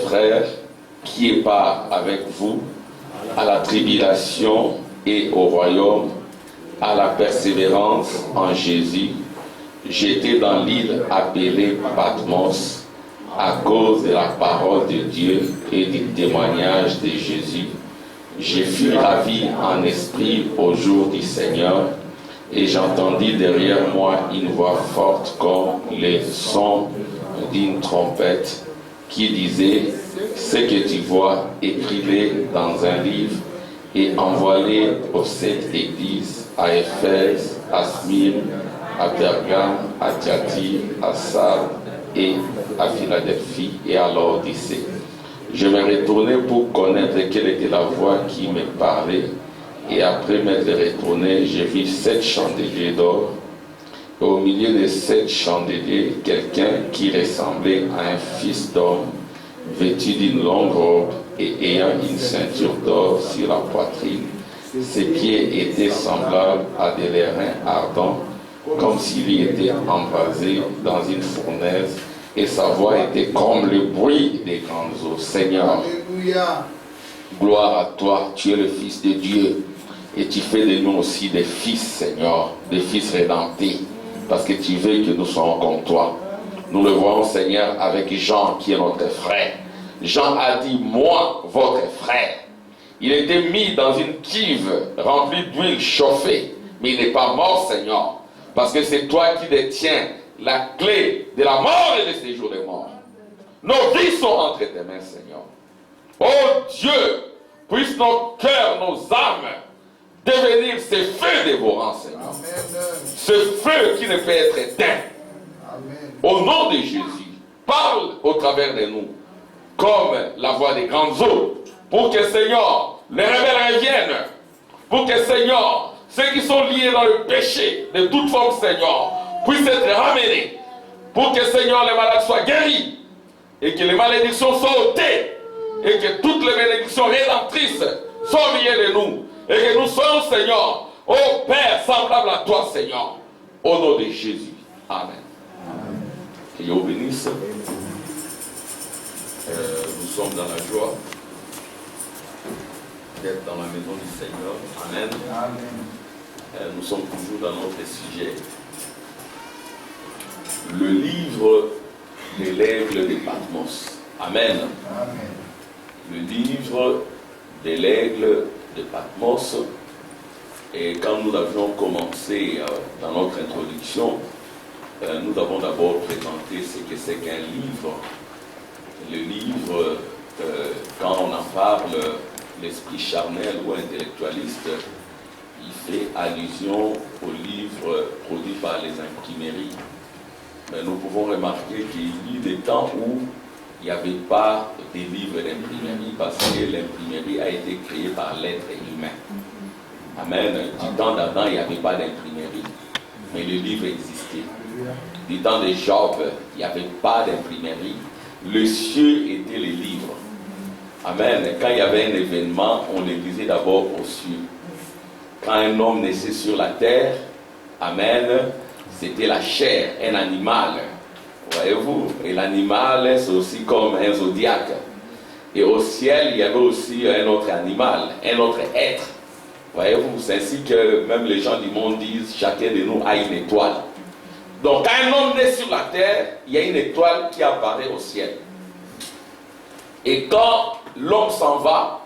frères qui est part avec vous à la tribulation et au royaume, à la persévérance en Jésus. J'étais dans l'île appelée Patmos à cause de la parole de Dieu et du témoignage de Jésus. J'ai fui la vie en esprit au jour du Seigneur et j'entendis derrière moi une voix forte comme le son d'une trompette qui disait: ce que tu vois, écris-le dans un livre et envoie-le aux 7 églises, à Éphèse, à Smyrne, à Pergame, à Thyatire, à Sardes et à Philadelphie et à l'Odyssée. Je me retournai pour connaître quelle était la voix qui me parlait, et après m'être retourné, j'ai vu 7 chandeliers d'or, et au milieu de 7 chandeliers, quelqu'un qui ressemblait à un fils d'homme, vêtu d'une longue robe et ayant une ceinture d'or sur la poitrine. Ses pieds étaient semblables à des airains ardents, comme s'il y était embrasé dans une fournaise, et sa voix était comme le bruit des grandes eaux. Seigneur, Alléluia. Gloire à toi, tu es le Fils de Dieu, et tu fais de nous aussi des fils, Seigneur, des fils rédemptés, parce que tu veux que nous soyons comme toi. Nous le voyons, Seigneur, avec Jean, qui est notre frère. Jean a dit: moi, votre frère. Il était mis dans une cuve remplie d'huile chauffée, mais il n'est pas mort, Seigneur, parce que c'est toi qui détiens la clé de la mort et du séjour des morts. Nos vies sont entre tes mains, Seigneur. Oh Dieu, puisse nos cœurs, nos âmes devenir ces feux dévorants, Seigneur. Amen. Ce feu qui ne peut être éteint. Amen. Au nom de Jésus, parle au travers de nous, comme la voix des grandes eaux, pour que, Seigneur, les rebelles reviennent, pour que, Seigneur, ceux qui sont liés dans le péché de toute forme, Seigneur, puissent être ramenés, pour que, Seigneur, les malades soient guéris, et que les malédictions soient ôtées, et que toutes les bénédictions rédemptrices soient au milieu de nous, et que nous soyons, Seigneur, ô Père, semblable à toi, Seigneur, au nom de Jésus. Amen. Amen. Que Dieu vous bénisse. Nous sommes dans la joie d'être dans la maison du Seigneur. Amen. Amen. Nous sommes toujours dans notre sujet. Le livre de l'aigle de Patmos. Amen. Amen. Le livre de l'aigle de Patmos. Et quand nous avions commencé dans notre introduction, nous avons d'abord présenté ce que c'est qu'un livre. Le livre, quand on en parle, l'esprit charnel ou intellectualiste, il fait allusion aux livres produits par les imprimeries. Mais nous pouvons remarquer qu'il y a eu des temps où il n'y avait pas de livres d'imprimerie parce que l'imprimerie a été créée par l'être humain. Amen. Du temps d'Adam, il n'y avait pas d'imprimerie, mais le livre existait. Du temps de Job, il n'y avait pas d'imprimerie. Le ciel était les livres. Amen. Quand il y avait un événement, on le disait d'abord aux cieux. Quand un homme naissait sur la terre, amen, c'était la chair, un animal. Voyez-vous? Et l'animal, c'est aussi comme un zodiaque. Et au ciel, il y avait aussi un autre animal, un autre être. Voyez-vous? C'est ainsi que même les gens du monde disent, chacun de nous a une étoile. Donc, quand un homme naît sur la terre, il y a une étoile qui apparaît au ciel. Et quand l'homme s'en va,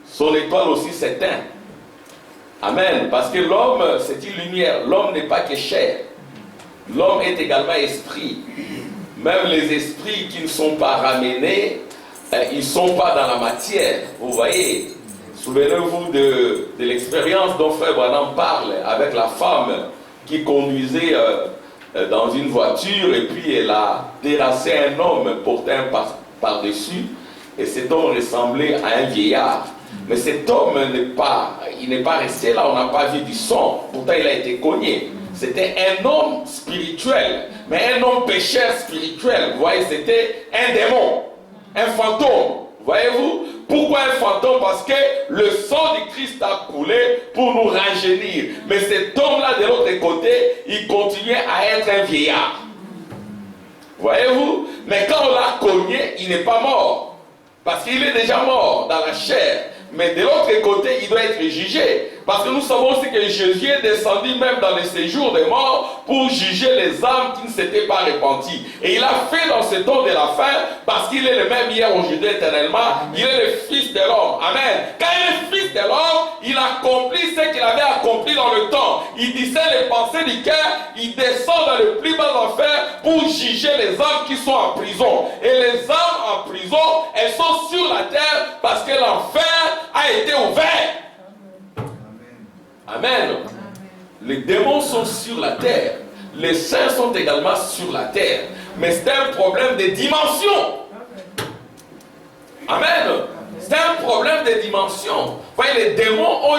son étoile aussi s'éteint. Amen. Parce que l'homme, c'est une lumière. L'homme n'est pas que chair. L'homme est également esprit. Même les esprits qui ne sont pas ramenés, ils ne sont pas dans la matière. Vous voyez? Souvenez-vous de l'expérience dont Frère Branham parle avec la femme qui conduisait dans une voiture et puis elle a terrassé un homme porté un par-dessus et cet homme ressemblait à un vieillard. Mais cet homme il n'est pas resté là, on n'a pas vu du sang, pourtant il a été cogné. C'était un homme spirituel, mais un homme pécheur spirituel. Vous voyez, c'était un démon, un fantôme. Voyez-vous? Pourquoi un fantôme? Parce que le sang du Christ a coulé pour nous rajeunir. Mais cet homme-là, de l'autre côté, il continuait à être un vieillard. Voyez-vous? Mais quand on l'a cogné, il n'est pas mort. parce qu'il est déjà mort dans la chair. Mais de l'autre côté, il doit être jugé. Parce que nous savons aussi que Jésus est descendu même dans le séjour des morts pour juger les âmes qui ne s'étaient pas repenties. Et il a fait dans ce temps de la fin, parce qu'il est le même hier, aujourd'hui, éternellement. Il est le Fils de l'homme. Amen. Quand il est Fils de l'homme, il accomplit ce qu'il avait accompli dans le temps. Il disait les pensées du cœur, il descend dans le plus bas enfer pour juger les âmes qui sont en prison. Et les âmes en prison, elles sont sur la terre parce que l'enfer a été ouvert. Amen. Amen. Les démons sont sur la terre. Les saints sont également sur la terre. Mais c'est un problème de dimension. Amen. C'est un problème de dimension. Voyez, les démons ont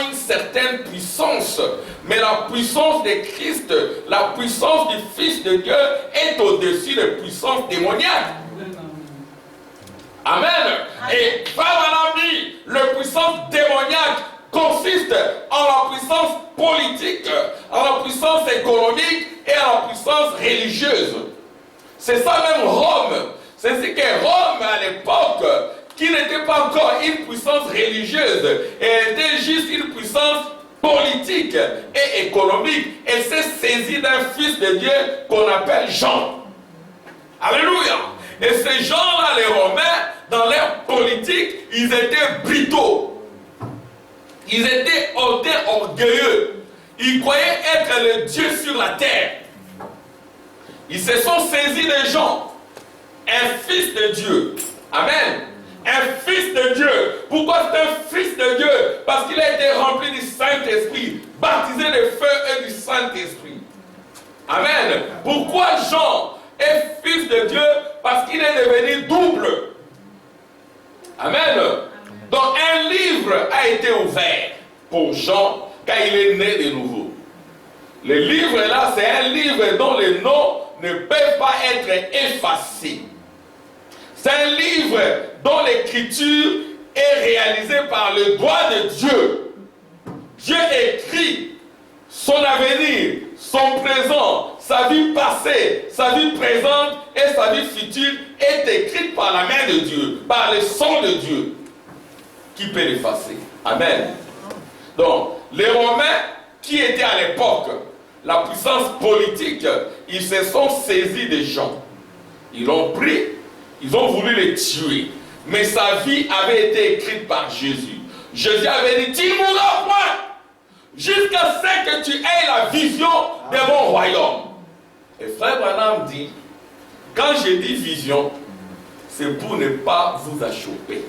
une certaine puissance. Mais la puissance de Christ, la puissance du Fils de Dieu est au-dessus des puissances démoniaques. Amen. Et Frère dit, la puissance démoniaque consiste en la puissance politique, en la puissance économique et en la puissance religieuse. C'est ça même Rome. C'est ce que Rome à l'époque, qui n'était pas encore une puissance religieuse, elle était juste une puissance politique et économique. Elle s'est saisie d'un fils de Dieu qu'on appelle Jean. Alléluia. Et ces gens-là, les Romains, dans leur politique, ils étaient brutaux. Ils étaient orgueilleux. Ils croyaient être le Dieu sur la terre. Ils se sont saisis de Jean, un fils de Dieu. Amen. Un fils de Dieu. Pourquoi c'est un fils de Dieu? Parce qu'il a été rempli du Saint-Esprit, baptisé de feu et du Saint-Esprit. Amen. Pourquoi Jean est fils de Dieu? Parce qu'il est devenu double. Amen. Donc un livre a été ouvert pour Jean quand il est né de nouveau. Le livre là, c'est un livre dont les noms ne peuvent pas être effacés. C'est un livre dont l'écriture est réalisée par le doigt de Dieu. Dieu écrit son avenir, son présent, sa vie passée, sa vie présente et sa vie future est écrite par la main de Dieu, par le sang de Dieu. Qui peut l'effacer? Amen. Donc, les Romains qui étaient à l'époque, la puissance politique, ils se sont saisis des gens. Ils l'ont pris, ils ont voulu les tuer. Mais sa vie avait été écrite par Jésus. Jésus avait dit, tu ne mourras point jusqu'à ce que tu aies la vision de mon royaume. Et Frère Branham dit, quand je dis vision, c'est pour ne pas vous achoper.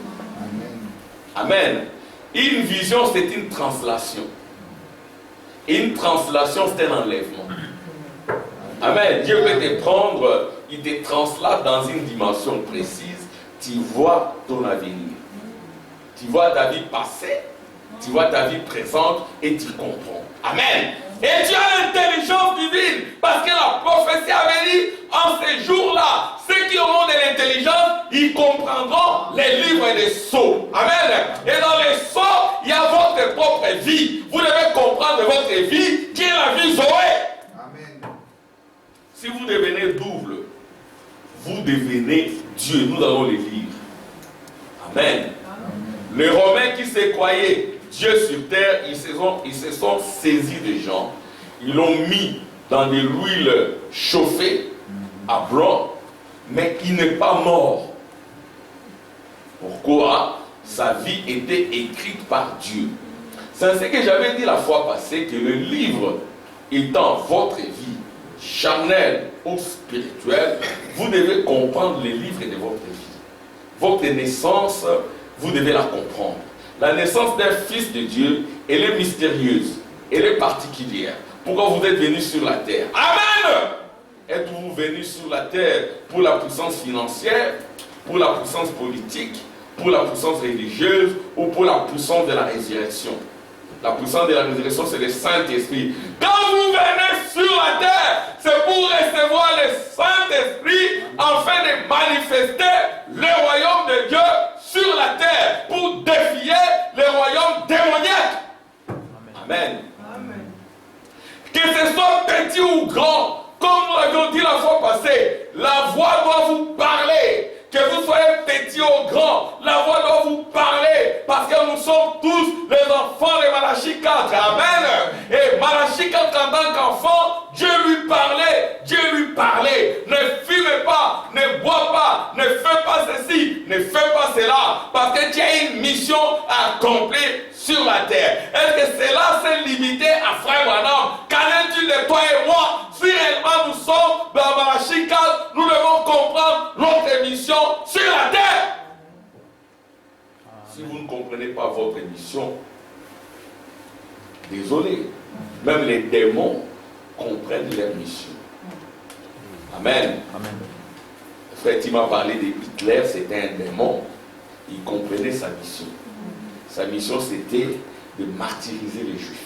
Amen. Une vision, c'est une translation. Une translation, c'est un enlèvement. Amen. Dieu peut te prendre, il te translate dans une dimension précise. Tu vois ton avenir. Tu vois ta vie passée, tu vois ta vie présente et tu comprends. Amen. Et tu as l'intelligence divine, parce que la prophétie avait dit, en ces jours-là, ceux qui auront de l'intelligence, ils comprendront les livres des sceaux. Amen. Et dans les sceaux, il y a votre propre vie. Vous devez comprendre votre vie, qui est la vie Zoé. Amen. Si vous devenez double, vous devenez Dieu. Nous allons les lire. Amen. Les Romains qui se croyaient Dieu sur terre, ils se sont saisis des gens. Ils l'ont mis dans de l'huile chauffée à blanc, mais il n'est pas mort. Pourquoi? Sa vie était écrite par Dieu. C'est ce que j'avais dit la fois passée, que le livre étant votre vie, charnelle ou spirituelle, vous devez comprendre le livre de votre vie. Votre naissance, vous devez la comprendre. La naissance d'un fils de Dieu, elle est mystérieuse, elle est particulière. Pourquoi vous êtes venus sur la terre? Amen! Êtes-vous venus sur la terre pour la puissance financière, pour la puissance politique, pour la puissance religieuse ou pour la puissance de la résurrection? La puissance de la résurrection, c'est le Saint-Esprit. Quand vous venez sur la terre, c'est pour recevoir le Saint-Esprit afin de manifester le royaume de Dieu sur la terre, pour défier le royaume démoniaque. Amen. Amen. Que ce soit petit ou grand, comme nous l'avions dit la fois passée, la voix doit vous parler. Que vous soyez petit ou grand, la voix doit vous parler parce que nous sommes tous les enfants de Malachie 4. Amen. Et Malachie 4, en tant qu'enfant, Dieu lui parlait. Dieu lui parlait. Ne fume pas, ne bois pas, ne fais pas ceci, ne fais pas cela, parce que tu as une mission à accomplir sur la terre. Est-ce que cela s'est limité à Frère Branham? Qu'en est-il de toi et moi? Si réellement nous sommes dans Malachie 4, nous devons comprendre notre mission sur la terre. Si vous ne comprenez pas votre mission, désolé, même les démons comprennent leur mission. Amen. Amen. Frère, tu m'as parlé de Hitler, c'était un démon. Il comprenait sa mission. Sa mission, c'était de martyriser les Juifs.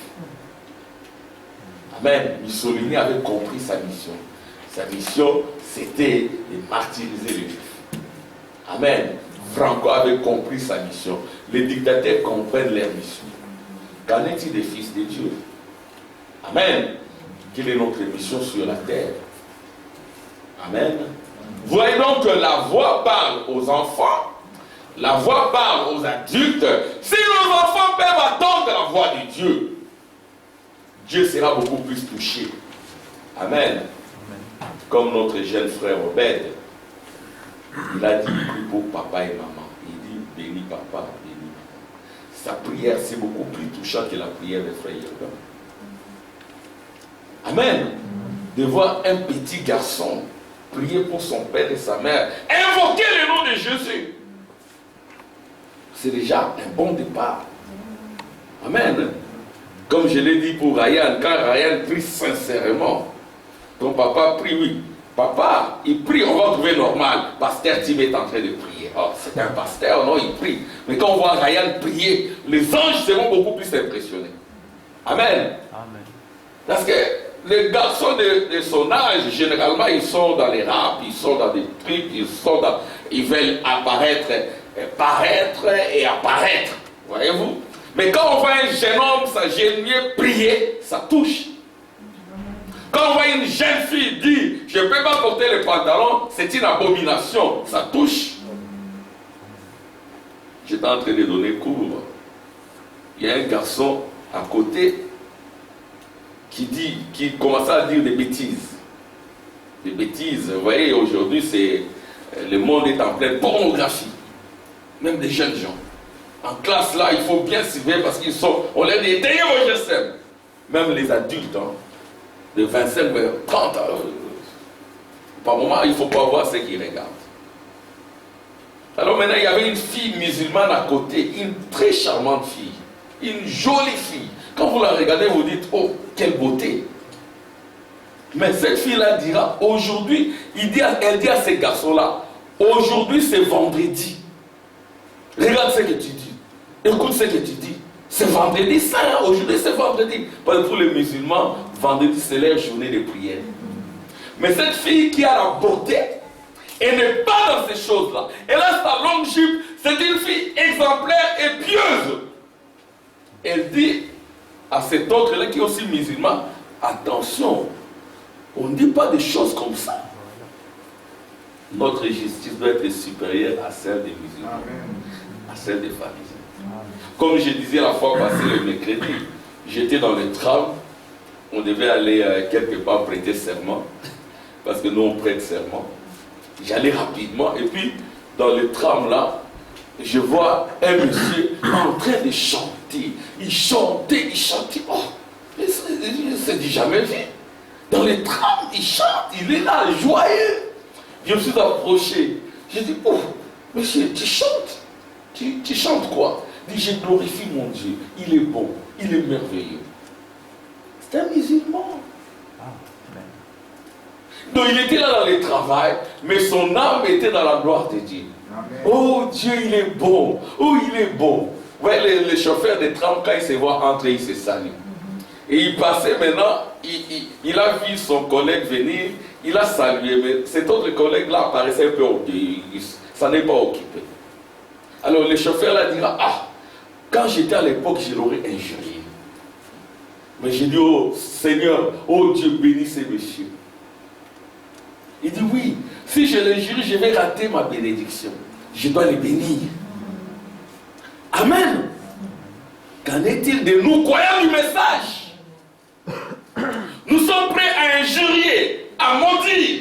Amen. Mussolini avait compris sa mission. Sa mission, c'était de martyriser les Juifs. Amen. Franco avait compris sa mission. Les dictateurs comprennent leur mission. Qu'en est-il des fils de Dieu? Amen. Quelle est notre mission sur la terre? Amen. Voyez donc que la voix parle aux enfants, la voix parle aux adultes. Si nos enfants peuvent attendre la voix de Dieu, Dieu sera beaucoup plus touché. Amen. Comme notre jeune frère Obed, il a dit, prie pour papa et maman. Il dit, bénis papa, bénis maman. Sa prière, c'est beaucoup plus touchant que la prière des frères Yerba. Amen. De voir un petit garçon prier pour son père et sa mère, invoquer le nom de Jésus, c'est déjà un bon départ. Amen. Comme je l'ai dit pour Ryan, quand Ryan prie sincèrement, ton papa prie, oui. Papa, il prie, on va trouver normal. Pasteur Tim est en train de prier. Oh, c'est un pasteur, non, il prie. Mais quand on voit Ryan prier, les anges seront beaucoup plus impressionnés. Amen. Amen. Parce que les garçons de son âge, généralement, ils sont dans les raps, ils sont dans des trucs, ils veulent apparaître, paraître et apparaître. Voyez-vous? Mais quand on voit un jeune homme s'agenouiller, prier, ça touche. Quand on voit une jeune fille dire, je ne peux pas porter les pantalons, c'est une abomination, ça touche. J'étais en train de donner cours. Il y a un garçon à côté qui commençait à dire des bêtises. Des bêtises. Vous voyez, aujourd'hui, le monde est en pleine pornographie. Même des jeunes gens. En classe, là, il faut bien suivre parce qu'ils sont, on les dit, derrière vos GSM. Même les adultes, hein, de 25, 30 ans. Par moment, il ne faut pas voir ce qu'ils regardent. Alors maintenant, il y avait une fille musulmane à côté, une très charmante fille, une jolie fille. Quand vous la regardez, vous dites, oh, quelle beauté. Mais cette fille-là dira, aujourd'hui, elle dit à ces garçons-là, aujourd'hui c'est vendredi. Regarde ce que tu dis. Écoute ce que tu dis. C'est vendredi saint, aujourd'hui c'est vendredi. Parce que pour les musulmans, vendredi c'est leur journée de prière. Mais cette fille qui a la beauté, elle n'est pas dans ces choses-là. Elle a sa longue jupe, c'est une fille exemplaire et pieuse. Elle dit à cet autre-là qui est aussi musulman, attention, on ne dit pas des choses comme ça. Notre justice doit être supérieure à celle des musulmans, à celle des pharisiens. Comme je disais la fois passée, le mercredi, j'étais dans le tram, on devait aller quelque part prêter serment, parce que nous on prête serment. J'allais rapidement, et puis dans le tram là, je vois un monsieur en train de chanter. Il chantait. Oh, je ne dis jamais vu. Dans le tram, il chante, il est là, joyeux. Je me suis approché. J'ai dit, oh, monsieur, tu chantes. Tu chantes quoi? Il dit, je glorifie mon Dieu. Il est bon, il est merveilleux. C'est un musulman. Donc il était là dans le travail, mais son âme était dans la gloire de Dieu. Amen. Oh Dieu, il est bon. Oh, il est bon. Vous voyez, les chauffeurs de tram, quand ils se voient entrer, ils se saluent. Et il passait maintenant, il a vu son collègue venir, il a salué, mais cet autre collègue-là apparaissait un peu orgueilleux, ça n'est pas occupé. Alors le chauffeur là dira, ah, quand j'étais à l'époque, je l'aurais injurié. Mais j'ai dit, oh Seigneur, oh Dieu, bénis ces messieurs. Il dit oui, si je les jurie, je vais rater ma bénédiction. Je dois les bénir. Amen. Qu'en est-il de nous, croyants du message? Nous sommes prêts à injurier, à maudire,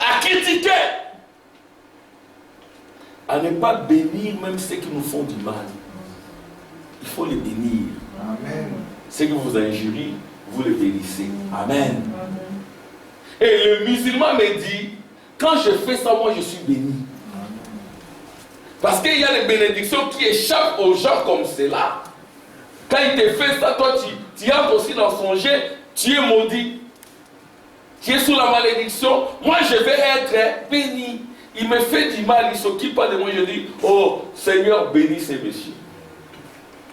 à critiquer, à ne pas bénir même ceux qui nous font du mal. Il faut les bénir. Amen. Ceux qui vous injurient, vous les bénissez. Amen. Et le musulman me dit, quand je fais ça, moi je suis béni. Parce qu'il y a des bénédictions qui échappent aux gens comme cela. Quand il te fait ça, toi tu entres aussi dans son jet, tu es maudit. Tu es sous la malédiction. Moi je vais être béni. Il me fait du mal, il ne s'occupe pas de moi. Je dis, oh Seigneur, bénis ces messieurs.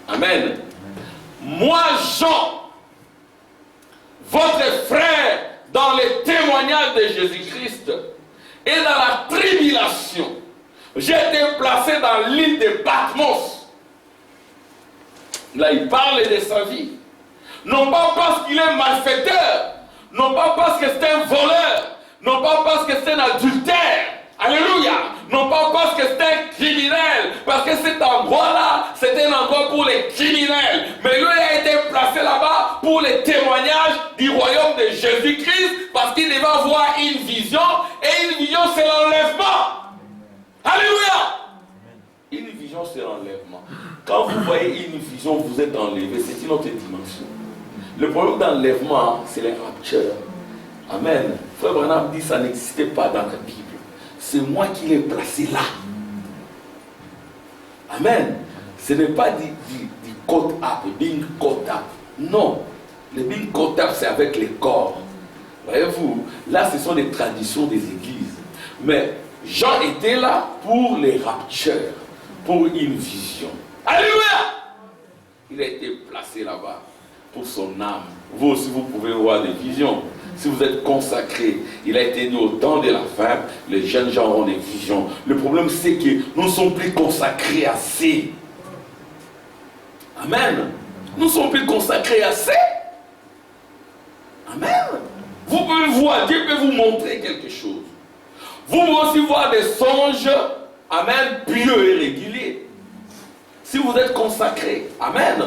Amen. Moi, Jean, votre frère, dans les témoignages de Jésus-Christ et dans la tribulation, j'ai été placé dans l'île de Patmos. Là, il parle de sa vie. Non pas parce qu'il est malfaiteur, non pas parce que c'est un voleur, non pas parce que c'est un adultère. Alléluia. Non pas parce que c'est un criminel, parce que cet endroit-là, c'était un endroit pour les criminels. Mais lui a été placé là-bas pour les témoignages du royaume de Jésus-Christ, parce qu'il devait avoir une vision, et une vision c'est l'enlèvement. Alléluia. Une vision c'est l'enlèvement. Quand vous voyez une vision, vous êtes enlevé, c'est une autre dimension. Le problème d'enlèvement, c'est les raptures. Amen. Frère Branham dit que ça n'existait pas dans la Bible. C'est moi qui l'ai placé là. Amen. Ce n'est pas du caught up, being caught up. Non. Le being caught up, c'est avec les corps. Voyez-vous, là, ce sont les traditions des églises. Mais Jean était là pour les raptures, pour une vision. Alléluia! Il a été placé là-bas pour son âme. Vous aussi, vous pouvez voir des visions. Si vous êtes consacré, il a été dit au temps de la fin, les jeunes gens auront des visions. Le problème, c'est que nous ne sommes plus consacrés assez. Amen. Nous ne sommes plus consacrés assez. Amen. Vous pouvez voir, Dieu peut vous montrer quelque chose. Vous pouvez aussi voir des songes, amen, pieux et réguliers. Si vous êtes consacrés, amen.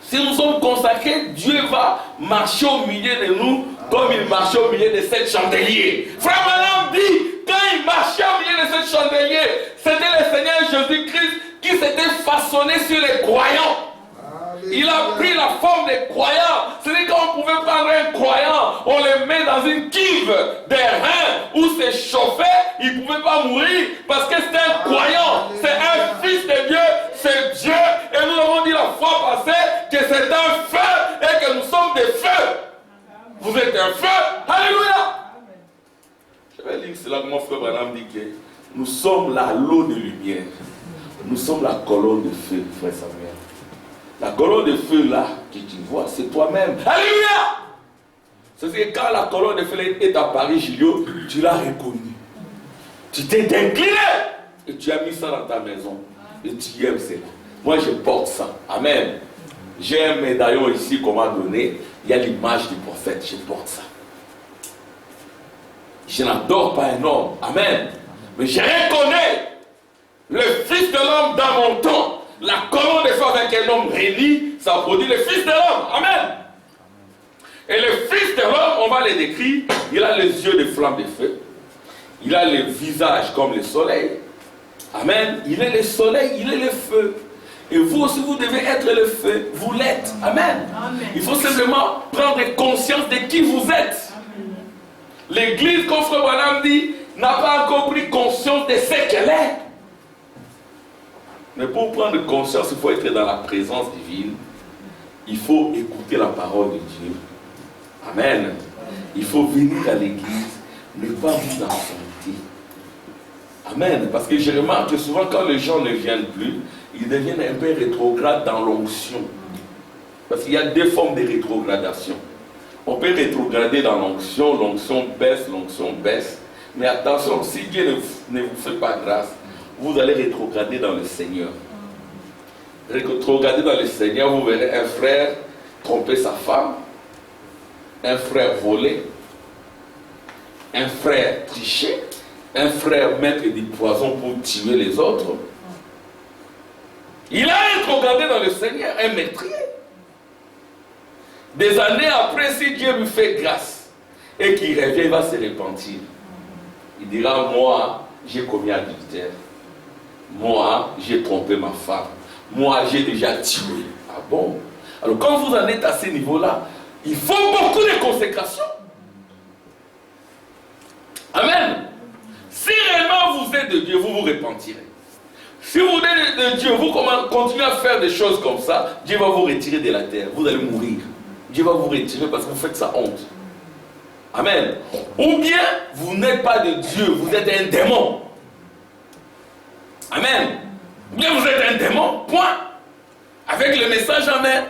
Si nous sommes consacrés, Dieu va marcher au milieu de nous comme il marchait au milieu de sept chandeliers. Frère Branham dit, quand il marchait au milieu de sept chandeliers, c'était le Seigneur Jésus-Christ qui s'était façonné sur les croyants. Il a pris la forme des croyants. C'est-à-dire qu'on pouvait prendre un croyant, on le met dans une cuve d'airain où c'est chauffé, il ne pouvait pas mourir parce que c'est un croyant, c'est un fils de Dieu, c'est Dieu. Et nous avons dit la fois passée que c'est un feu et que nous sommes des feux. Vous êtes un feu. Alléluia. Je vais lire cela que mon frère Branham dit que nous sommes l'halo de lumière. Nous sommes la colonne de feu, frère Samuel. La colonne de feu là que tu vois, c'est toi-même. Alléluia! C'est-à-dire que quand la colonne de feu est apparue, Julio, tu l'as reconnue. Tu t'es incliné et tu as mis ça dans ta maison. Et tu aimes cela. Moi, je porte ça. Amen. J'ai un médaillon ici qu'on m'a donné. Il y a l'image du prophète. Je porte ça. Je n'adore pas un homme. Amen. Mais je reconnais le Fils de l'homme dans mon temps. La colonne de feu avec un homme réuni, ça produit le Fils de l'homme. Amen. Et le Fils de l'homme, on va le décrire. Il a les yeux de flamme de feu. Il a le visage comme le soleil. Amen. Il est le soleil, il est le feu. Et vous aussi, vous devez être le feu. Vous l'êtes. Amen. Amen. Il faut simplement prendre conscience de qui vous êtes. L'église, comme Frère Branham dit, n'a pas encore pris conscience de ce qu'elle est. Mais pour prendre conscience, il faut être dans la présence divine. Il faut écouter la parole de Dieu. Amen. Il faut venir à l'église, ne pas vous absenter. Amen. Parce que je remarque que souvent quand les gens ne viennent plus, ils deviennent un peu rétrogrades dans l'onction. Parce qu'il y a deux formes de rétrogradation. On peut rétrograder dans l'onction, l'onction baisse. Mais attention, si Dieu ne vous fait pas grâce, vous allez rétrograder dans le Seigneur. Rétrograder dans le Seigneur, vous verrez un frère tromper sa femme, un frère voler, un frère tricher, un frère mettre du poison pour tuer les autres. Il a été regardé dans le Seigneur, un meurtrier. Des années après, si Dieu lui fait grâce et qu'il revient, il va se repentir. Il dira, moi, j'ai commis adultère. Moi, j'ai trompé ma femme. Moi, j'ai déjà tué. Ah bon? Alors, quand vous en êtes à ce niveau-là, il faut beaucoup de consécration. Amen. Si réellement vous êtes de Dieu, vous vous repentirez. Si vous êtes de Dieu, vous continuez à faire des choses comme ça, Dieu va vous retirer de la terre. Vous allez mourir. Dieu va vous retirer parce que vous faites ça honte. Amen. Ou bien, vous n'êtes pas de Dieu, vous êtes un démon. Amen. Ou bien vous êtes un démon, point. Avec le message en main.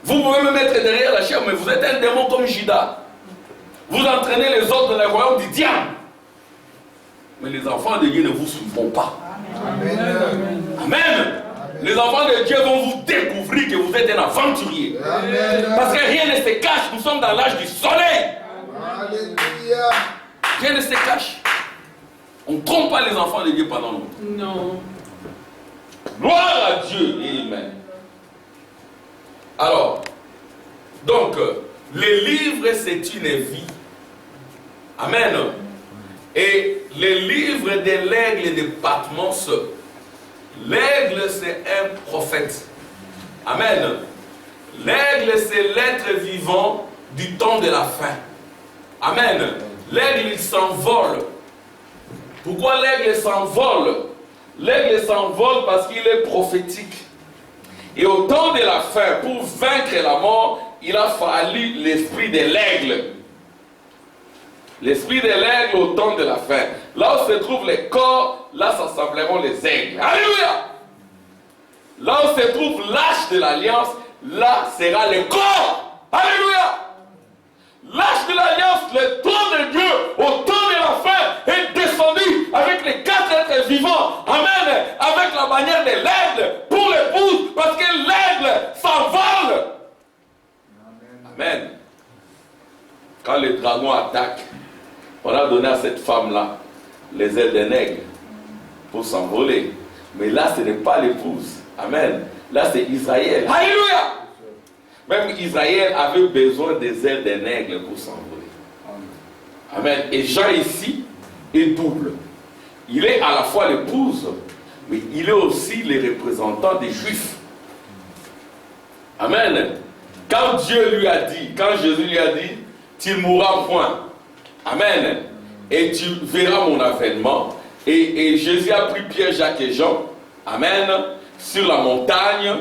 Vous pouvez me mettre derrière la chair, mais vous êtes un démon comme Judas. Vous entraînez les autres dans le royaume du diable. Mais les enfants de Dieu ne vous suivront pas. Amen. Amen. Les enfants de Dieu vont vous découvrir que vous êtes un aventurier. Amen. Parce que rien ne se cache. Nous sommes dans l'âge du soleil. Alléluia. Rien ne se cache. On ne trompe pas les enfants de Dieu pendant longtemps. Non. Gloire à Dieu. Amen. Alors, donc, les livres, c'est une vie. Amen. Et les livres de l'aigle et de Patmos, l'aigle, c'est un prophète. Amen. L'aigle, c'est l'être vivant du temps de la fin. Amen. L'aigle, il s'envole. Pourquoi l'aigle s'envole? L'aigle s'envole parce qu'il est prophétique. Et au temps de la fin, pour vaincre la mort, il a fallu l'esprit de l'aigle. L'esprit de l'aigle au temps de la fin. Là où se trouvent les corps, là s'assembleront les aigles. Alléluia! Là où se trouve l'arche de l'alliance, là sera le corps. Alléluia! L'arche de l'alliance, le trône de Dieu, au temps de la fin, est descendu avec les 4 êtres vivants. Amen. Avec la bannière de l'aigle pour l'épouse, parce que l'aigle s'envole. Amen. Quand le dragon attaque, on a donné à cette femme-là les ailes d'un aigle pour s'envoler. Mais là, ce n'est pas l'épouse. Amen. Là, c'est Israël. Alléluia. Même Israël avait besoin des ailes d'un aigle pour s'envoler. Amen. Et Jean ici est double. Il est à la fois l'épouse, mais il est aussi le représentant des Juifs. Amen. Quand Dieu lui a dit, quand Jésus lui a dit, tu ne mourras point. Amen. Et tu verras mon avènement. Et Jésus a pris Pierre, Jacques et Jean. Amen. Sur la montagne.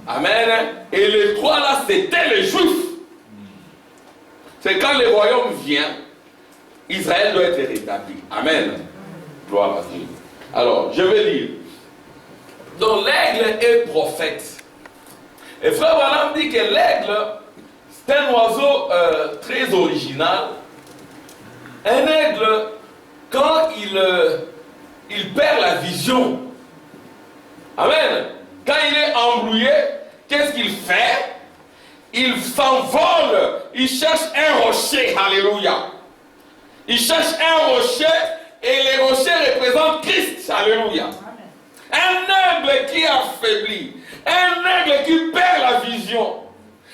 Amen. Et les trois là, c'était les Juifs. C'est quand le royaume vient, Israël doit être rétabli. Amen. Gloire à Dieu. Alors, je vais lire. Donc, l'aigle est prophète. Et frère Branham dit que l'aigle, c'est un oiseau très original. Un aigle, quand il perd la vision, amen, quand il est embrouillé, qu'est-ce qu'il fait? Il s'envole, il cherche un rocher, alléluia. Il cherche un rocher et les rochers représentent Christ, alléluia. Un aigle qui est affaibli, un aigle qui perd la vision,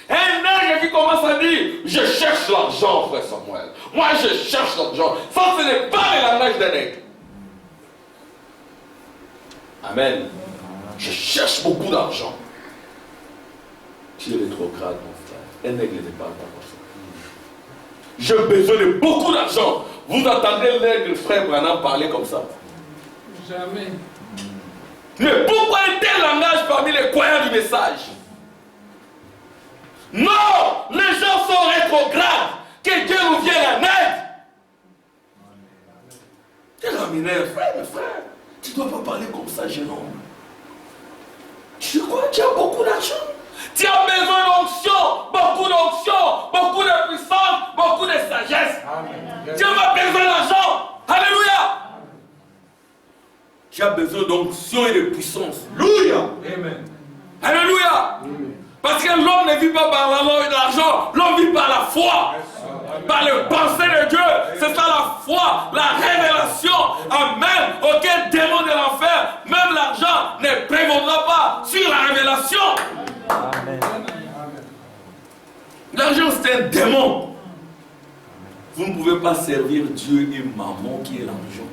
un aigle qui commence à dire, je cherche l'argent, frère Samuel. Moi, je cherche l'argent. Ça, ce n'est pas le langage d'un aigle. Amen. Je cherche beaucoup d'argent. Tu es rétrograde, mon frère. Un aigle ne parle pas comme ça. J'ai besoin de beaucoup d'argent. Vous entendez l'aigle, frère Branham, parler comme ça? Jamais. Mais pourquoi un tel langage parmi les croyants du message? Non! Les gens sont rétrogrades. Que Dieu nous vienne en aide. Tu es ramené, frère, mes frères. Tu ne dois pas parler comme ça, jeune homme. Tu crois que tu as beaucoup d'argent? Tu as besoin d'onction, beaucoup de puissance, beaucoup de sagesse. Amen. Tu as besoin d'argent. Alléluia. Tu as besoin d'onction et de puissance. Alléluia. Amen. Alléluia. Amen. Parce que l'homme ne vit pas par l'argent, l'homme vit par la foi. par les pensées de Dieu. C'est ça la foi, la révélation. Amen. Aucun démon de l'enfer, même l'argent, ne prévaudra pas sur la révélation. Amen. L'argent, c'est un démon. Vous ne pouvez pas servir Dieu et maman qui est l'argent.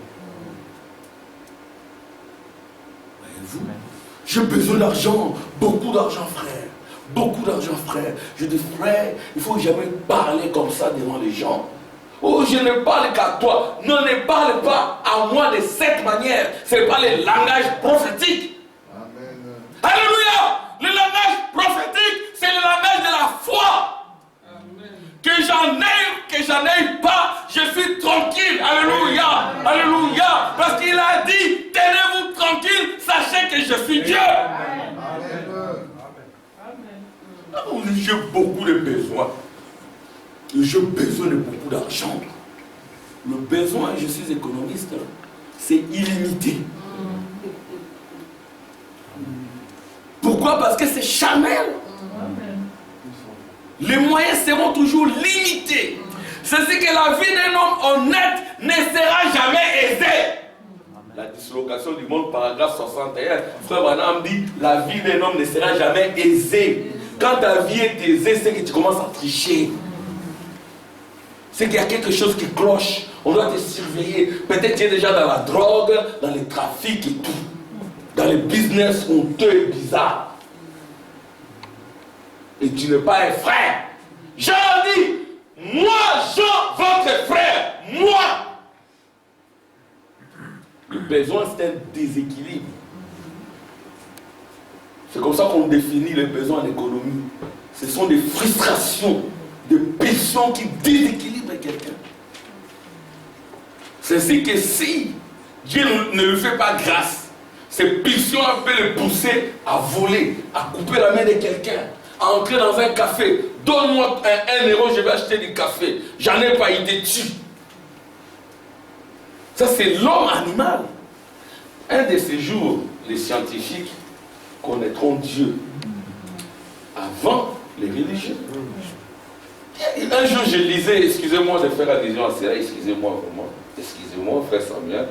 Voyez-vous? J'ai besoin d'argent, beaucoup d'argent, frère. Beaucoup d'argent, frère. Je dis, frère, il ne faut jamais parler comme ça devant les gens. Oh, je ne parle qu'à toi. Non, ne parle pas à moi de cette manière. Ce n'est pas le langage prophétique. Amen. Alléluia. Le langage prophétique, c'est le langage de la foi. Amen. Que j'en ai pas, je suis tranquille. Alléluia. Alléluia. Parce qu'il a dit, tenez-vous tranquille, sachez que je suis Dieu. Amen. J'ai beaucoup de besoins. J'ai besoin de beaucoup d'argent. Le besoin, je suis économiste, c'est illimité. Pourquoi? Parce que c'est charnel. Les moyens seront toujours limités. C'est ce que la vie d'un homme honnête ne sera jamais aisée. La dislocation du monde, paragraphe 61. Frère Branham dit, la vie d'un homme ne sera jamais aisée. Quand ta vie est aisée, c'est que tu commences à tricher. C'est qu'il y a quelque chose qui cloche. On doit te surveiller. Peut-être tu es déjà dans la drogue, dans les trafics et tout. Dans les business honteux et bizarres. Et tu n'es pas un frère. Jean dit, moi, Jean, votre frère, moi. Le besoin, c'est un déséquilibre. C'est comme ça qu'on définit les besoins en économie. Ce sont des frustrations, des pressions qui déséquilibrent quelqu'un. C'est ainsi que si Dieu ne lui fait pas grâce, ces pressions peuvent le pousser à voler, à couper la main de quelqu'un, à entrer dans un café. Donne-moi 1 euro, je vais acheter du café. J'en ai pas, il te tue. Ça, c'est l'homme animal. Un de ces jours, les scientifiques connaîtront Dieu avant les religieux. Un jour, je lisais, excusez-moi de faire allusion à cela, excusez-moi vraiment, excusez-moi, frère Samuel,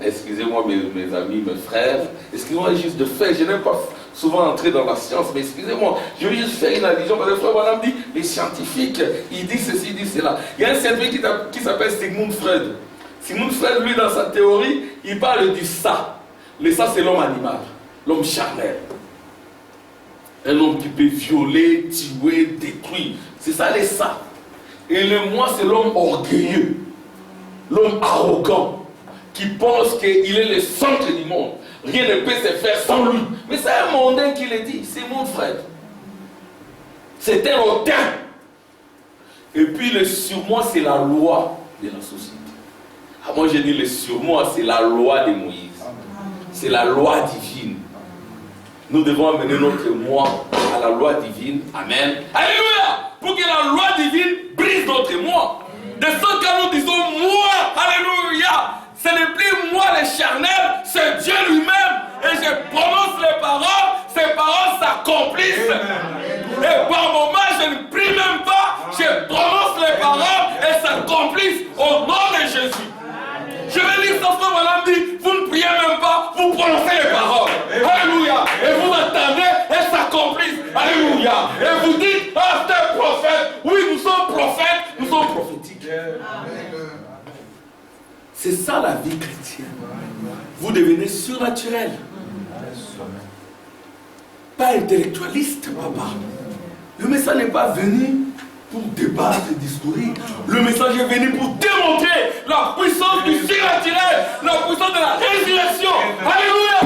excusez-moi mes amis, mes frères, excusez-moi juste de faire, je n'aime pas souvent entrer dans la science, mais excusez-moi, je veux juste faire une allusion, parce que le frère Branham dit, les scientifiques, il dit ceci, il dit cela. Il y a un scientifique qui s'appelle Sigmund Freud. Sigmund Freud, lui, dans sa théorie, il parle du ça. Le ça, c'est l'homme animal, l'homme charnel. Un homme qui peut violer, tuer, détruire. C'est ça les ça. Et le moi, c'est l'homme orgueilleux. L'homme arrogant. Qui pense qu'il est le centre du monde. Rien ne peut se faire sans lui. Mais c'est un mondain qui le dit. C'est mon frère. C'est un hautain. Et puis le surmoi, c'est la loi de la société. Ah, moi, je dis le surmoi, c'est la loi de Moïse. C'est la loi divine. Nous devons amener notre moi à la loi divine. Amen. Alléluia. Pour que la loi divine brise notre moi. De ce que nous disons moi. Alléluia. Ce n'est plus moi le charnel, c'est Dieu lui-même. Et je prononce les paroles, ces paroles s'accomplissent. Et par moments, je ne prie même pas, je prononce les paroles et s'accomplissent au nom de Jésus. Je vais lire ça, frère Branham dit, vous ne priez même pas, vous prononcez les paroles. Alléluia. Et vous attendez, elles s'accomplissent. Alléluia. Et vous dites, ah, c'est un prophète. Oui, nous sommes prophètes, nous sommes prophétiques. C'est ça la vie chrétienne. Vous devenez surnaturel. Pas intellectualiste, papa. Le message n'est pas venu pour débattre et discourir. Le message est venu pour démontrer la puissance du surnaturel, la puissance de la résurrection. Alléluia.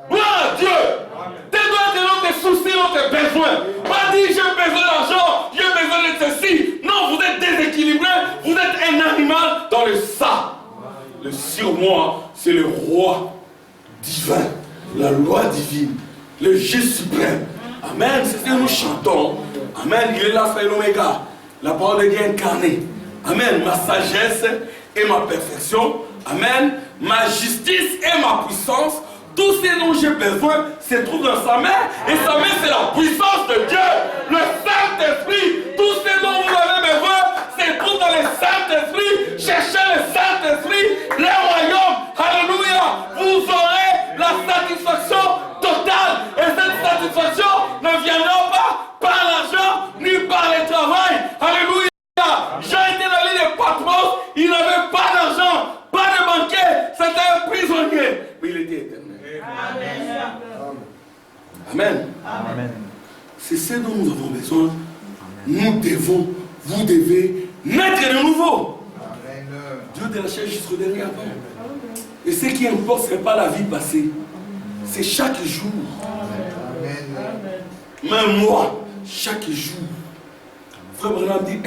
Gloire à Dieu. Tel doit être notre souci, notre besoin. Pas dire j'ai besoin d'argent, j'ai besoin de ceci. Non, vous êtes déséquilibré, vous êtes un animal dans le ça. Le surmoi, c'est le roi divin, la loi divine, le Jésus suprême. Amen, c'est ce que nous chantons. Amen, il est l'alpha et l'oméga, la parole de Dieu incarnée. Amen, ma sagesse et ma perfection. Amen, ma justice et ma puissance. Tout ce dont j'ai besoin se trouve dans sa main. Et sa main, c'est la puissance de Dieu. Le Saint-Esprit. Tout ce dont vous avez besoin Saint-Esprit, cherchez le Saint-Esprit, le royaume. Alléluia. Vous aurez la satisfaction totale. Et cette satisfaction ne viendra pas par l'argent ni par le travail. Alléluia. Jean était dans l'île de Patmos, il n'avait pas d'argent, pas de banquier, c'était un prisonnier. Mais il était éternel. Amen. Amen. C'est ce dont nous avons besoin. Nous devons, vous devez naître de nouveau. Amen. Dieu de la chair jusqu'au dernier avant. Et ce qui importe, ce n'est pas la vie passée. C'est chaque jour. Amen. Même moi, chaque jour. Frère Branham dit,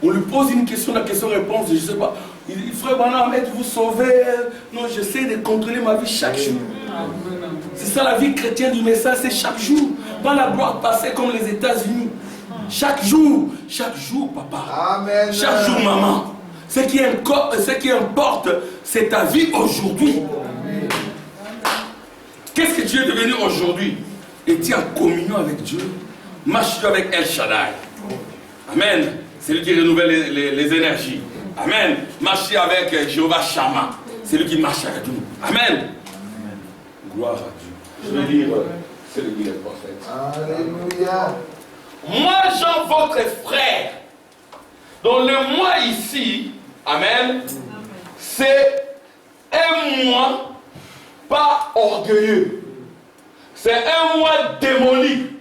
on lui pose une question, la question-réponse, je ne sais pas. Il dit, Frère Branham, êtes-vous sauvé? Non, j'essaie de contrôler ma vie chaque jour. C'est ça la vie chrétienne du message, c'est chaque jour. Pas la gloire passée comme les États-Unis. Chaque jour, papa. Amen. Chaque jour, maman. Ce qui importe, c'est ta vie aujourd'hui. Qu'est-ce que tu es devenu aujourd'hui? Es-tu en communion avec Dieu? Marche-tu avec El Shaddai? Amen. C'est lui qui renouvelle les énergies. Amen. Marchez avec Jéhovah Shammah. C'est lui qui marche avec nous. Amen. Gloire à Dieu. Je vais lire ce que dit le prophète. Alléluia. Moi, Jean, votre frère, dont le moi ici, amen, c'est un moi pas orgueilleux. C'est un moi démoli.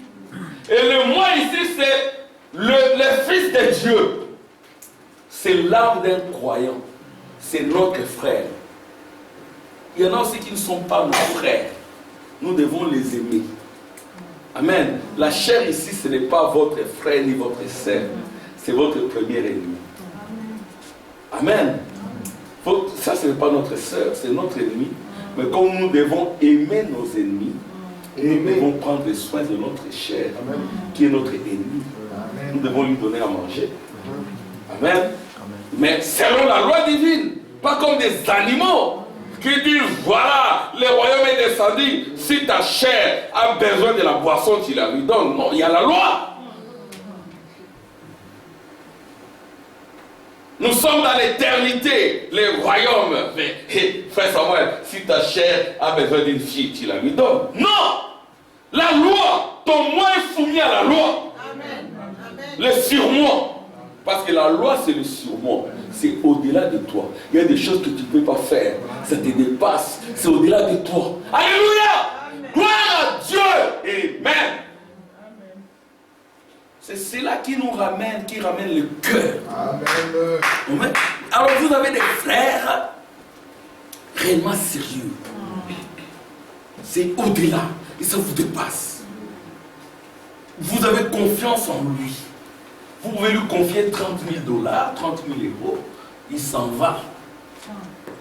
Et le moi ici, c'est le Fils de Dieu. C'est l'âme d'un croyant. C'est notre frère. Il y en a aussi qui ne sont pas nos frères. Nous devons les aimer. Amen. La chair ici, ce n'est pas votre frère ni votre sœur. C'est votre premier ennemi. Amen. Ça, ce n'est pas notre sœur, c'est notre ennemi. Mais comme nous devons aimer nos ennemis, nous devons prendre soin de notre chair, qui est notre ennemi. Nous devons lui donner à manger. Amen. Mais selon la loi divine, pas comme des animaux qui disent, voilà, le royaume est descendu, si ta chair a besoin de la boisson, tu la lui donnes. Non, il y a la loi. Nous sommes dans l'éternité, le royaume. Mais, frère Samuel, si ta chair a besoin d'une fille, tu la lui donnes. Non! La loi, ton moi est soumis à la loi. Amen. Le surmoi. Parce que la loi, c'est le surmoi. C'est au-delà de toi. Il y a des choses que tu ne peux pas faire. Ça te dépasse. C'est au-delà de toi. Alléluia! Amen. Gloire à Dieu! Amen. C'est cela qui nous ramène, qui ramène le cœur. Amen. Alors vous avez des frères réellement sérieux. C'est au-delà. Et ça vous dépasse. Vous avez confiance en lui. Vous pouvez lui confier 30 000 $, 30 000 €. Il s'en va.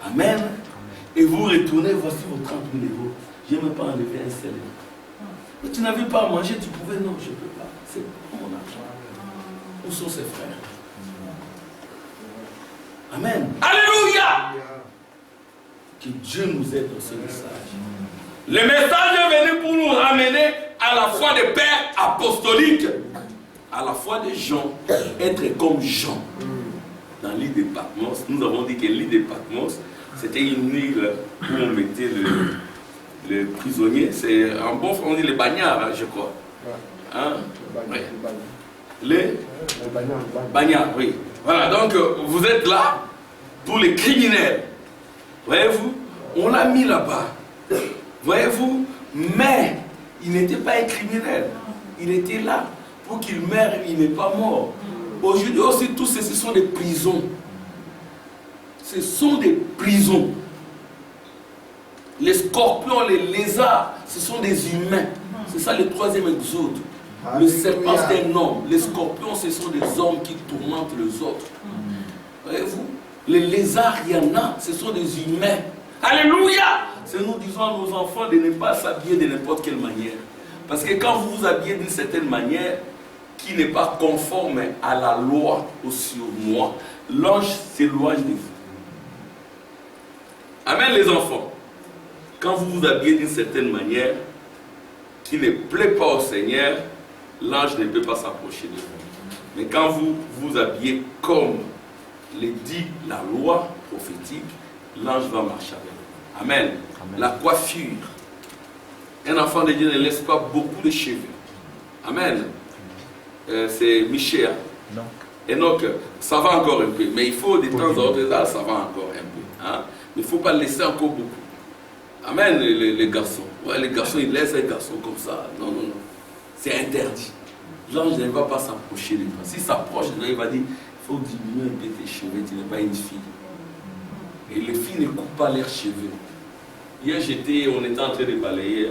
Amen. Et vous retournez, voici vos 30 000 €. Je n'ai même pas enlevé un seul euro. Mais tu n'avais pas à manger, tu pouvais, non, je ne peux pas. C'est mon argent. Où sont ses frères? Amen. Alléluia. Que Dieu nous aide dans ce message. Le message est venu pour nous ramener à la foi des pères apostoliques, à la foi des gens, être comme Jean. Dans l'île de Patmos, nous avons dit que l'île de Patmos, c'était une île où on mettait le prisonnier. C'est en bon français, on dit les bagnards, hein, je crois. Hein? Oui. Les bagnards, oui. Voilà, donc vous êtes là pour les criminels. Voyez-vous, on l'a mis là-bas. Voyez-vous, mais il n'était pas un criminel. Il était là pour qu'il meure, il n'est pas mort. Aujourd'hui aussi, tous ceci sont des prisons. Ce sont des prisons. Les scorpions, les lézards, ce sont des humains. C'est ça le troisième exode. Le serpent, c'est un homme. Les scorpions, ce sont des hommes qui tourmentent les autres. Voyez-vous, les lézards, il y en a, ce sont des humains. Alléluia! C'est nous disons à nos enfants de ne pas s'habiller de n'importe quelle manière. Parce que quand vous vous habillez d'une certaine manière, qui n'est pas conforme à la loi ou sur moi, l'ange s'éloigne de vous. Amen les enfants. Quand vous vous habillez d'une certaine manière, qui ne plaît pas au Seigneur, l'ange ne peut pas s'approcher de vous. Mais quand vous vous habillez comme l'édit, la loi prophétique, l'ange va marcher avec vous. Amen. Amen. La coiffure. Un enfant de Dieu ne laisse pas beaucoup de cheveux. Amen. C'est Michel. Hein? Enoch, ça va encore un peu. Mais il faut de temps en temps, ça va encore un peu. Hein? Mais il ne faut pas laisser encore beaucoup. Amen, les garçons. Ouais, les garçons, ils laissent un garçon comme ça. Non, non, non. C'est interdit. L'ange ne va pas s'approcher de toi. S'il s'approche de toi, il va dire, il faut diminuer un peu tes cheveux, tu n'es pas une fille. Et les filles ne coupent pas leurs cheveux. Hier, on était en train de balayer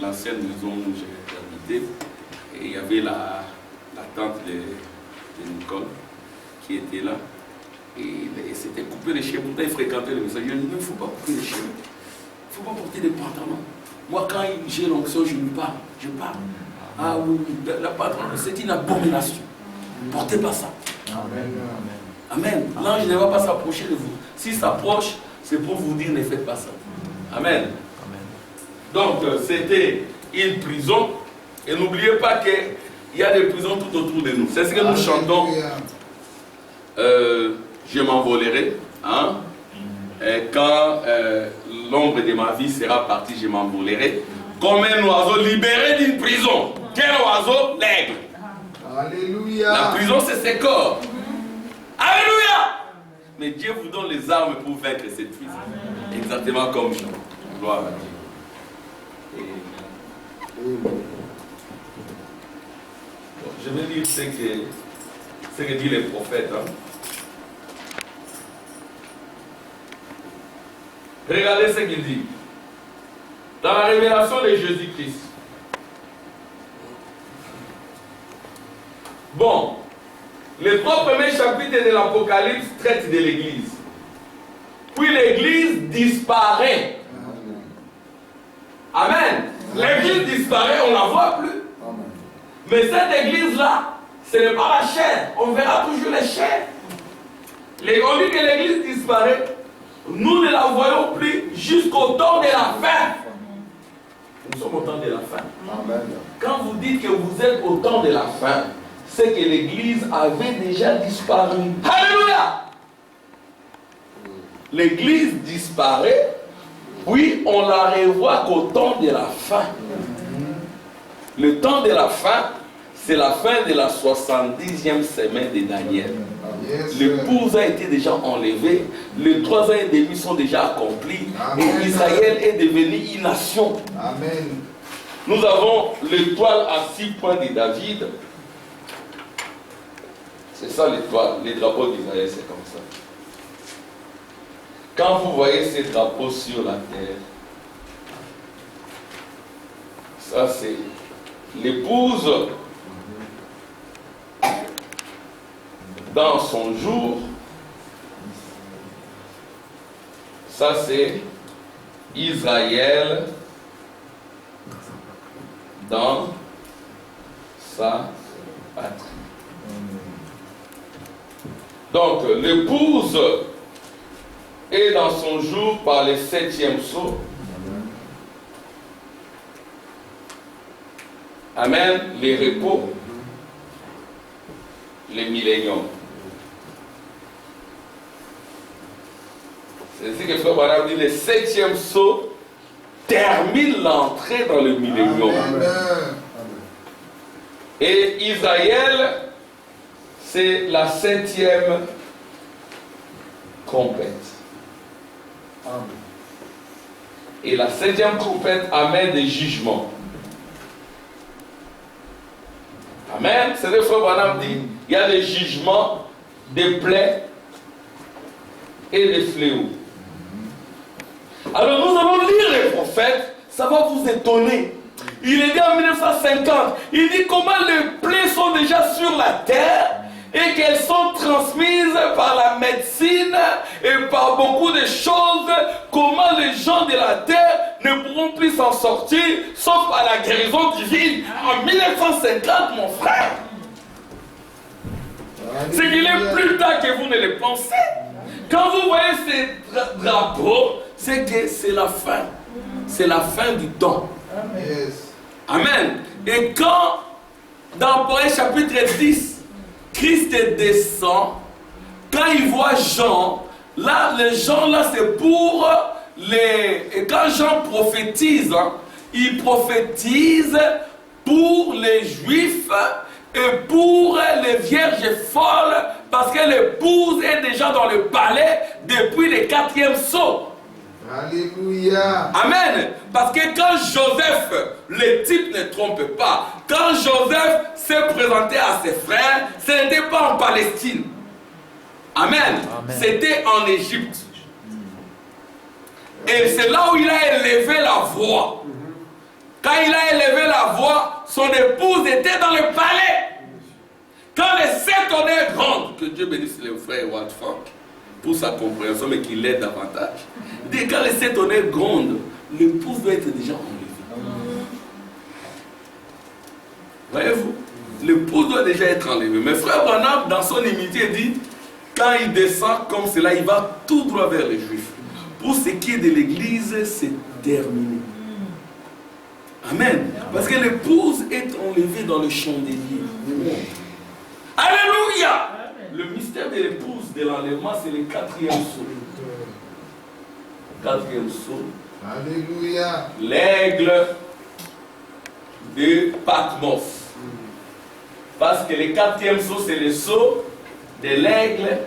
l'ancienne maison où j'ai habité. Et il y avait la tante de Nicole qui était là. Et il s'était coupé les cheveux. Pourtant, il fréquentait le message. Il a dit, il ne faut pas couper les cheveux. Il ne faut pas porter des pantalons. Moi, quand j'ai l'onction, je lui parle. Je parle. Ah oui, la patronne, c'est une abomination. Portez pas ça. Amen. Amen. L'ange ne va pas s'approcher de vous. S'il s'approche, c'est pour vous dire ne faites pas ça. Amen. Donc, c'était une prison. Et n'oubliez pas qu'il y a des prisons tout autour de nous. C'est ce que nous chantons. Je m'envolerai. Hein? Quand l'ombre de ma vie sera partie, je m'envolerai. Comme un oiseau libéré d'une prison. Quel oiseau? L'aigle. Alléluia. La prison, c'est ses corps. Alléluia. Mais Dieu vous donne les armes pour vaincre cette prison. Exactement comme Jean. Gloire à Dieu. Bon, je vais lire ce que disent les prophètes. Hein. Regardez ce qu'il dit. Dans la révélation de Jésus-Christ. Bon, les 3 premiers chapitres de l'Apocalypse traitent de l'Église. Puis l'Église disparaît. Amen. L'Église disparaît, on ne la voit plus. Mais cette Église-là, ce n'est pas la chair. On verra toujours les chairs. On dit que l'Église disparaît. Nous ne la voyons plus jusqu'au temps de la fin. Nous sommes au temps de la fin. Amen. Quand vous dites que vous êtes au temps de la fin, c'est que l'Église avait déjà disparu. Alléluia! L'Église disparaît, puis on la revoit qu'au temps de la fin. Le temps de la fin, c'est la fin de la 70e semaine de Daniel. L'épouse a été déjà enlevée, les 3 ans et demi sont déjà accomplis, et Israël est devenu une nation. Amen. Nous avons l'étoile à 6 points de David. C'est ça l'étoile, les drapeaux d'Israël, c'est comme ça. Quand vous voyez ces drapeaux sur la terre, ça c'est l'épouse dans son jour. Ça c'est Israël dans sa patrie. Donc l'épouse est dans son jour par le 7e sceau. Amen. Les repos, les milléniums. C'est ce que Frère Branham dit, le 7e sceau termine l'entrée dans le millénium. Et Israël, c'est la 7e trompette. Et la 7e trompette amène des jugements. Amen. C'est ce que Frère Branham dit. Il y a des jugements, des plaies et des fléaux. Alors nous allons lire les prophètes, ça va vous étonner. Il est dit en 1950, il dit comment les plaies sont déjà sur la terre et qu'elles sont transmises par la médecine et par beaucoup de choses, comment les gens de la terre ne pourront plus s'en sortir sauf à la guérison divine. En 1950, mon frère, c'est qu'il est plus tard que vous ne le pensez. Quand vous voyez ces drapeaux, c'est que c'est la fin. C'est la fin du temps. Amen. Et quand, dans Apocalypse chapitre 10, Christ descend quand ils voient Jean, là, les gens là, c'est pour les... Et quand Jean prophétise, hein, il prophétise pour les Juifs et pour les vierges folles, parce que l'épouse est déjà dans le palais depuis le 4e sceau. Alléluia. Amen. Parce que quand Joseph, le type ne trompe pas, quand Joseph s'est présenté à ses frères, ce n'était pas en Palestine. Amen. Amen. C'était en Égypte. Et c'est là où il a élevé la voix. Quand il a élevé la voix, son épouse était dans le palais. Quand les 7 honneurs grandes, que Dieu bénisse les frères Watford pour sa compréhension, mais qu'il l'aide davantage. Il dit, quand les 7 honneurs grandes, l'épouse doit être déjà enlevée. Voyez-vous, l'épouse doit déjà être enlevée. Mais frère Branham, dans son imité, dit, quand il descend comme cela, il va tout droit vers les Juifs. Pour ce qui est de l'église, c'est terminé. Amen. Parce que l'épouse est enlevée dans le chandelier. Alléluia. Le mystère de l'épouse de l'enlèvement, c'est le 4e sceau. 4e sceau. Alléluia. L'aigle de Patmos. Parce que le 4e sceau, c'est le sceau de l'aigle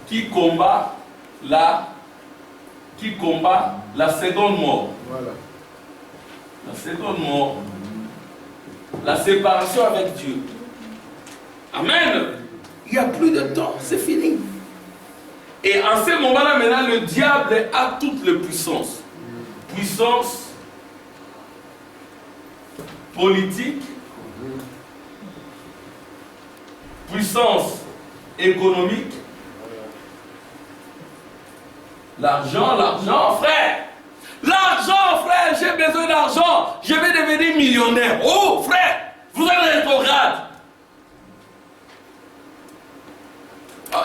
qui combat la seconde mort. Voilà. La seconde mort. La séparation avec Dieu. Amen. Il n'y a plus de temps, c'est fini. Et en ce moment-là, maintenant, le diable a toutes les puissances. Puissance politique, puissance économique, l'argent, frère. L'argent, frère, j'ai besoin d'argent. Je vais devenir millionnaire. Oh, frère, vous êtes rétrograde.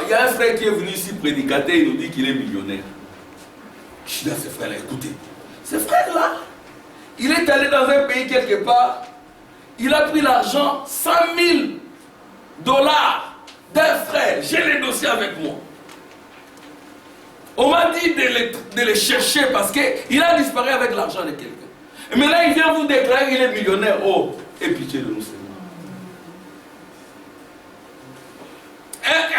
Il y a un frère qui est venu ici prédicateur, il nous dit qu'il est millionnaire. Je dis à ce frère-là, écoutez, ce frère-là, il est allé dans un pays quelque part, il a pris l'argent, 100 000 $ d'un frère. J'ai les dossiers avec moi. On m'a dit de les chercher parce qu'il a disparu avec l'argent de quelqu'un. Mais là, il vient vous déclarer qu'il est millionnaire. Oh, aie pitié de nous, Seigneur.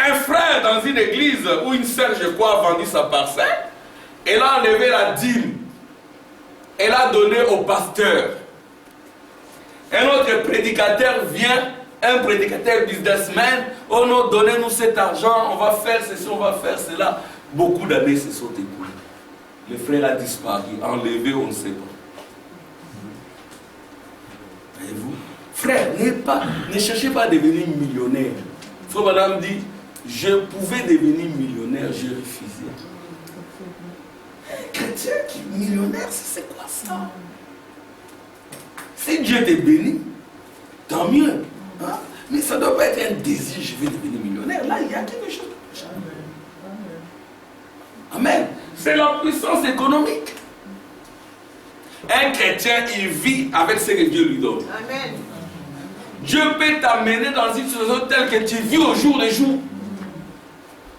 Un frère dans une église ou une sœur, je crois, a vendu sa parcelle. Elle a enlevé la dîme. Elle a donné au pasteur. Un autre prédicateur vient, un prédicateur businessman. Oh non, donnez-nous cet argent, on va faire ceci, on va faire cela. Beaucoup d'années se sont écoulées. Le frère a disparu, enlevé, on ne sait pas. Voyez-vous? Frère, ne cherchez pas à devenir millionnaire. Frère madame dit, je pouvais devenir millionnaire, j'ai refusé. Un chrétien qui est millionnaire, c'est quoi ça? Si Dieu te bénit, tant mieux. Hein? Mais ça ne doit pas être un désir, je vais devenir millionnaire. Là, il y a quelque chose. Amen. C'est la puissance économique. Un chrétien, il vit avec ce que Dieu lui donne. Amen. Dieu peut t'amener dans une situation telle que tu vis au jour le jour.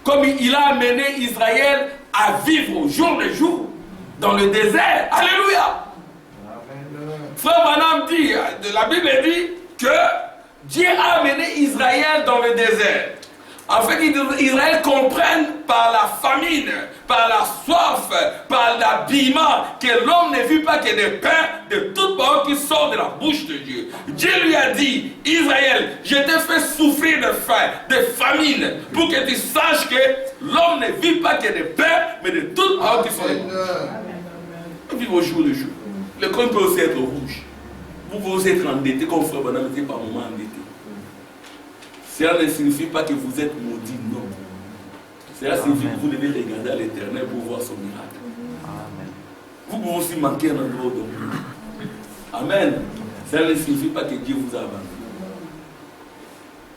Comme il a amené Israël à vivre au jour le jour dans le désert. Alléluia. Amen. Frère Branham dit, la Bible dit que Dieu a amené Israël dans le désert. Afin qu'Israël comprenne par la famine, par la soif, par l'habillement, que l'homme ne vit pas que des pains, de toute parole qui sort de la bouche de Dieu. Dieu lui a dit, Israël, je t'ai fait souffrir de faim, de famine, pour que tu saches que l'homme ne vit pas que des pains, mais de toute parole qui sort de la bouche. On vit au jour le jour. Le compte peut aussi être rouge. Vous pouvez aussi être endetté, comme frère Branham était par moment endetté. Cela ne signifie pas que vous êtes maudit, non. Cela signifie que vous devez regarder à l'Éternel pour voir son miracle. Amen. Vous pouvez aussi manquer un endroit où dormir. Amen. Cela ne signifie pas que Dieu vous a abandonné.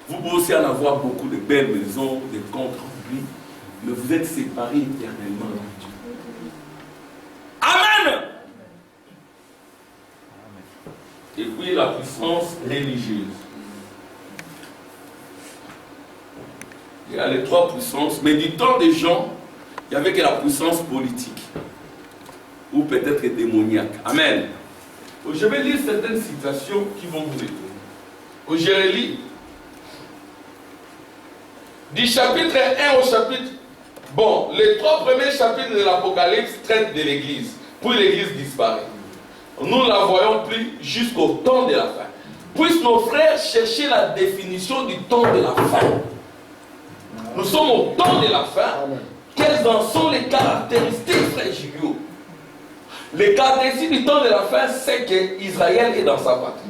Vous pouvez aussi en avoir beaucoup de belles maisons, des comptes remplis, mais vous êtes séparés éternellement de Dieu. Amen. Et puis la puissance religieuse. Il y a les trois puissances, mais du temps des gens, il n'y avait que la puissance politique, ou peut-être démoniaque. Amen. Je vais lire certaines citations qui vont vous aider. Je les lis. Du chapitre 1 au chapitre... Bon, les trois premiers chapitres de l'Apocalypse traitent de l'Église. Puis l'Église disparaît. Nous ne la voyons plus jusqu'au temps de la fin. Puissent nos frères chercher la définition du temps de la fin. Nous sommes au temps de la fin. Quelles en sont les caractéristiques, frère Julio? Les caractéristiques du temps de la fin, c'est qu'Israël est dans sa patrie.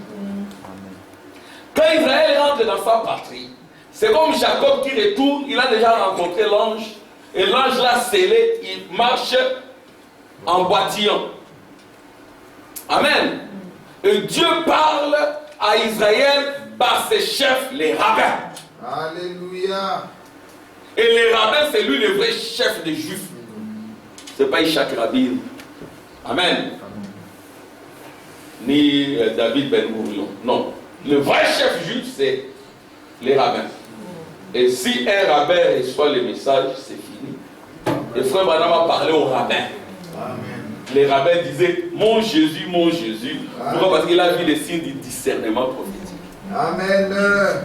Quand Israël rentre dans sa patrie, c'est comme Jacob qui retourne, il a déjà rencontré l'ange, et l'ange l'a scellé, il marche en boitillant. Amen. Et Dieu parle à Israël par ses chefs, les rabbins. Alléluia. Et les rabbins, c'est lui le vrai chef des Juifs. Ce n'est pas Ishak Rabin. Amen. Ni David Ben Gourion. Non. Le vrai chef juif, c'est les rabbins. Et si un rabbin reçoit le message, c'est fini. Le frère Branham a parlé aux rabbins. Amen. Les rabbins disaient, mon Jésus, mon Jésus. Pourquoi? Parce qu'il a vu les signes du discernement prophétique. Amen.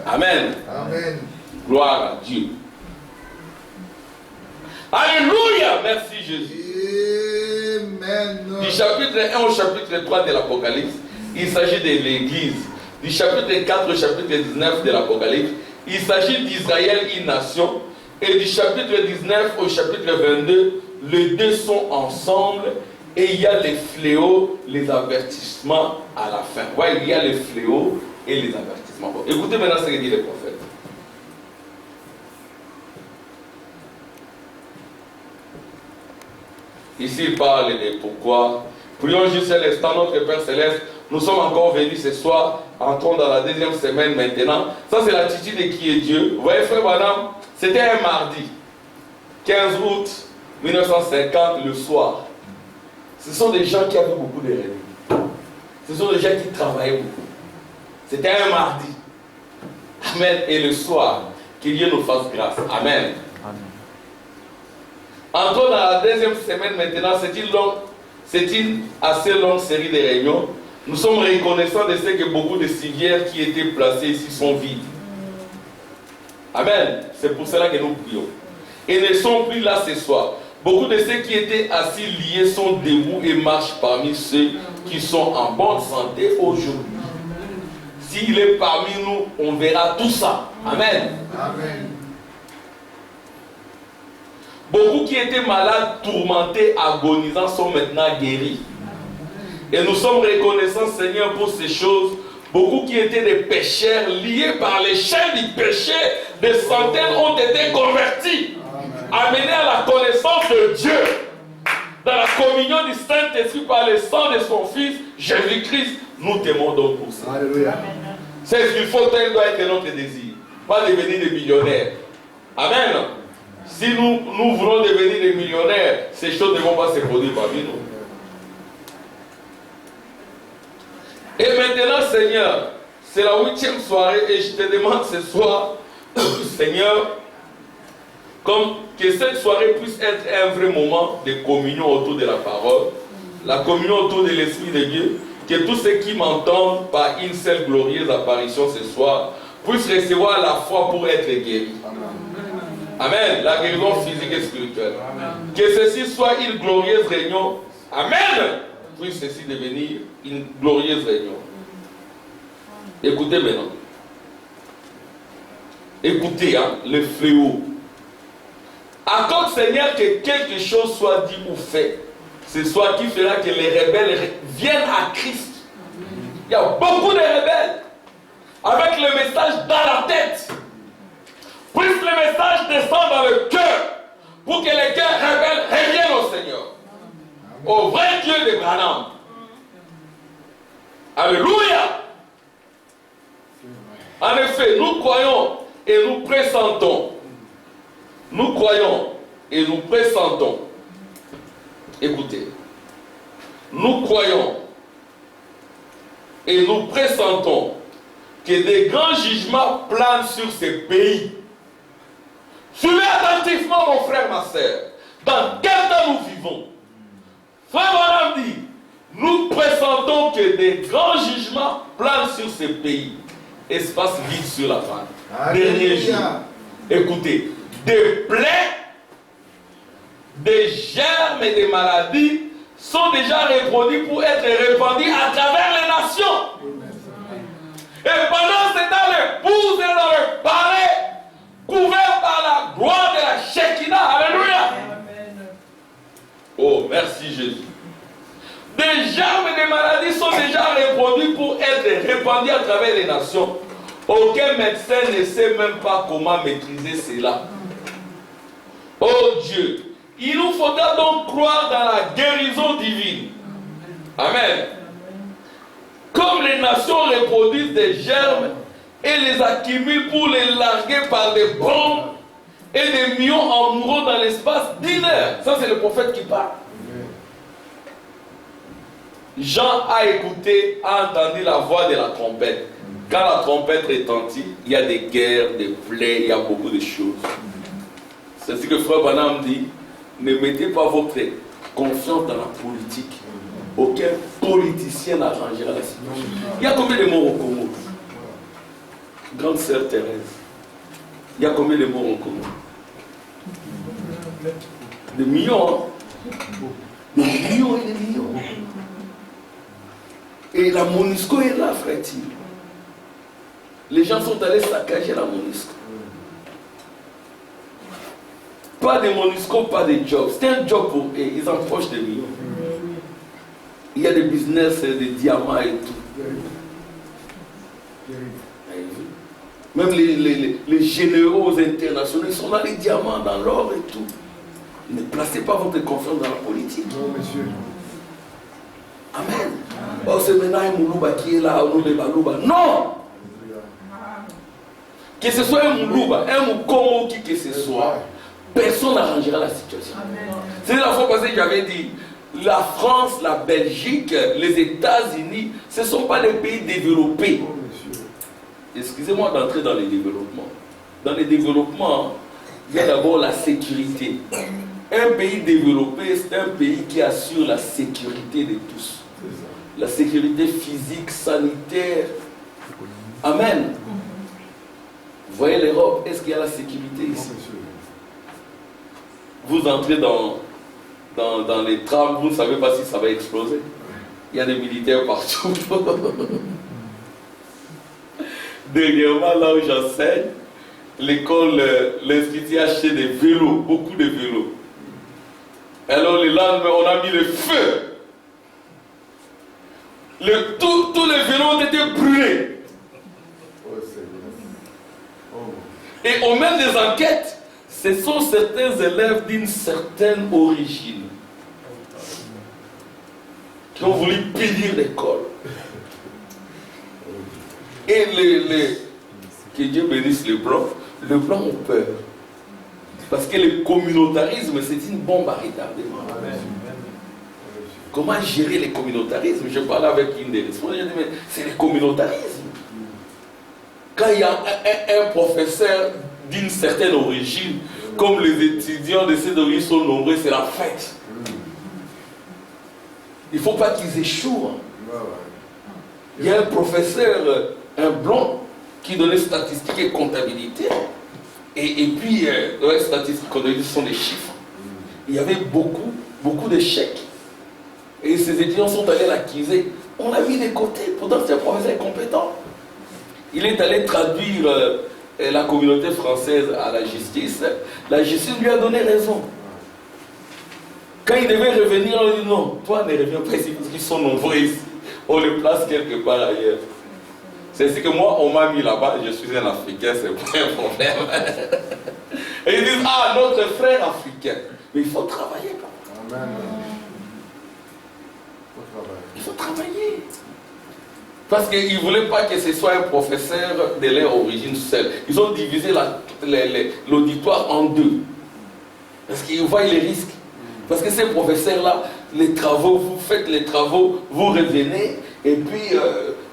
Amen. Amen. Gloire à Dieu. Alléluia. Merci Jésus. Amen. Du chapitre 1 au chapitre 3 de l'Apocalypse, il s'agit de l'Église. Du chapitre 4 au chapitre 19 de l'Apocalypse, il s'agit d'Israël, une nation. Et du chapitre 19 au chapitre 22, les deux sont ensemble. Et il y a les fléaux, les avertissements à la fin. Ouais, il y a les fléaux et les avertissements. Bon, écoutez maintenant ce que dit le prophète. Ici, il parle de pourquoi. Prions juste un instant, notre Père Céleste. Nous sommes encore venus ce soir, entrons dans la deuxième semaine maintenant. Ça, c'est l'attitude de qui est Dieu. Vous voyez, frère Madame, c'était un mardi, 15 août 1950, le soir. Ce sont des gens qui avaient beaucoup de réunions. Ce sont des gens qui travaillaient beaucoup. C'était un mardi. Amen. Et le soir, que Dieu nous fasse grâce. Amen. Entrons dans la deuxième semaine maintenant. C'est une assez longue série de réunions. Nous sommes reconnaissants de ce que beaucoup de civières qui étaient placées ici sont vides. Amen. C'est pour cela que nous prions. Et ne sont plus là ce soir. Beaucoup de ceux qui étaient assis liés sont debout et marchent parmi ceux qui sont en bonne santé aujourd'hui. S'il est parmi nous, on verra tout ça. Amen. Amen. Beaucoup qui étaient malades, tourmentés, agonisants sont maintenant guéris. Et nous sommes reconnaissants, Seigneur, pour ces choses. Beaucoup qui étaient des pécheurs, liés par les chaînes du péché, des centaines ont été convertis, amenés à la connaissance de Dieu, dans la communion du Saint-Esprit par le sang de son Fils, Jésus-Christ. Nous t'aimons donc pour ça. Alléluia. C'est ce qu'il faut, tel doit être notre désir. Pas devenir des millionnaires. Amen. Si nous voulons devenir des millionnaires, ces choses ne vont pas se produire parmi nous. Et maintenant, Seigneur, c'est la 8e soirée et je te demande ce soir, Seigneur, comme que cette soirée puisse être un vrai moment de communion autour de la parole, la communion autour de l'Esprit de Dieu, que tous ceux qui m'entendent par une seule glorieuse apparition ce soir puissent recevoir la foi pour être guéris. Amen. La guérison physique et spirituelle. Amen. Que ceci soit une glorieuse réunion. Amen. Puisse ceci devenir une glorieuse réunion. Écoutez maintenant. Écoutez, hein, le fléau. Accorde, Seigneur, que quelque chose soit dit ou fait. Ce soit qui fera que les rebelles viennent à Christ. Il y a beaucoup de rebelles avec le message dans la tête. Puisse le message descendre dans le cœur pour que les cœurs rebelles reviennent au Seigneur, au vrai Dieu de Branham. Alléluia. En effet, nous croyons et nous pressentons. Nous croyons et nous pressentons. Écoutez. Nous croyons et nous pressentons que des grands jugements planent sur ces pays. Suivez attentivement, mon frère, ma soeur. Dans quel temps nous vivons? Frère Branham dit, nous pressentons que des grands jugements planent sur ce pays. Espace vide sur la terre. Dernier jour. Écoutez, des plaies, des germes et des maladies sont déjà reproduits pour être répandus à travers les nations. Et pendant ce temps, l'épouse est dans le palais, couvert par la gloire de la Shekinah. Alléluia. Oh, merci Jésus. Des germes et des maladies sont déjà reproduits pour être répandus à travers les nations. Aucun médecin ne sait même pas comment maîtriser cela. Oh Dieu, il nous faudra donc croire dans la guérison divine. Amen. Comme les nations reproduisent des germes et les accumulent pour les larguer par des bombes et des millions en mourront dans l'espace d'une heure. Ça, c'est le prophète qui parle. Jean a écouté, a entendu la voix de la trompette. Quand la trompette retentit, il y a des guerres, des plaies, il y a beaucoup de choses. C'est ce que Frère Branham dit. Ne mettez pas votre confiance dans la politique. Aucun politicien n'arrangera la situation. Il y a combien de morts au Congo? Grande sœur Thérèse. Il y a combien de morts au Congo? Des millions. Hein? Des millions et des millions. Et la MONUSCO est là, frère-t-il. Les gens sont allés saccager la MONUSCO. Pas de MONUSCO, pas de job. C'est un job pour eux. Ils empochent des millions. Il y a des business, des diamants et tout. Même les généraux internationaux, ils sont là, les diamants dans l'or et tout. Ne placez pas votre confiance dans la politique. Non, monsieur. Amen. Oh, c'est maintenant un Moulouba qui est là, au nom de Balouba. Non! Que ce soit un Moulouba, un Moukomo, qui que ce soit, personne n'arrangera la situation. C'est la fois passée que j'avais dit, la France, la Belgique, les États-Unis, ce ne sont pas des pays développés. Excusez-moi d'entrer dans les développements. Dans les développements, il y a d'abord la sécurité. Un pays développé, c'est un pays qui assure la sécurité de tous. La sécurité physique, sanitaire. Amen. Vous voyez l'Europe, est-ce qu'il y a la sécurité ici? Vous entrez dans les trams, vous ne savez pas si ça va exploser. Il y a des militaires partout. Dernièrement, là où j'enseigne, l'école, l'institut a acheté des vélos, beaucoup de vélos. Alors le lendemain, on a mis le feu. Tous les vélos ont été brûlés. Et on mène des enquêtes. Ce sont certains élèves d'une certaine origine qui ont voulu punir l'école. Et que Dieu bénisse les Blancs ont peur. Parce que le communautarisme, c'est une bombe à retardement. Comment gérer le communautarisme? Je parlais avec une des responsables, je dis, mais c'est le communautarisme. Quand il y a un professeur d'une certaine origine, comme les étudiants de cette origine sont nombreux, c'est la fête. Il ne faut pas qu'ils échouent. Il y a un professeur, un blanc, qui donnait statistiques et comptabilité. Et puis, les statistiques et comptabilité sont des chiffres. Il y avait beaucoup d'échecs. Et ces étudiants sont allés l'accuser. On l'a mis de côté, pourtant c'est un professeur compétent. Il est allé traduire la communauté française à la justice. La justice lui a donné raison. Quand il devait revenir, on lui dit non, toi ne reviens pas ici parce qu'ils sont nombreux ici. On les place quelque part ailleurs. C'est ce que moi, on m'a mis là-bas, je suis un Africain, c'est pas un problème. Et ils disent, ah, notre frère africain. Mais il faut travailler. Amen. Il faut travailler. Parce qu'ils ne voulaient pas que ce soit un professeur de leur origine seule. Ils ont divisé l'auditoire en deux. Parce qu'ils voient les risques. Parce que ces professeurs-là, les travaux, vous faites les travaux, vous revenez. Et puis,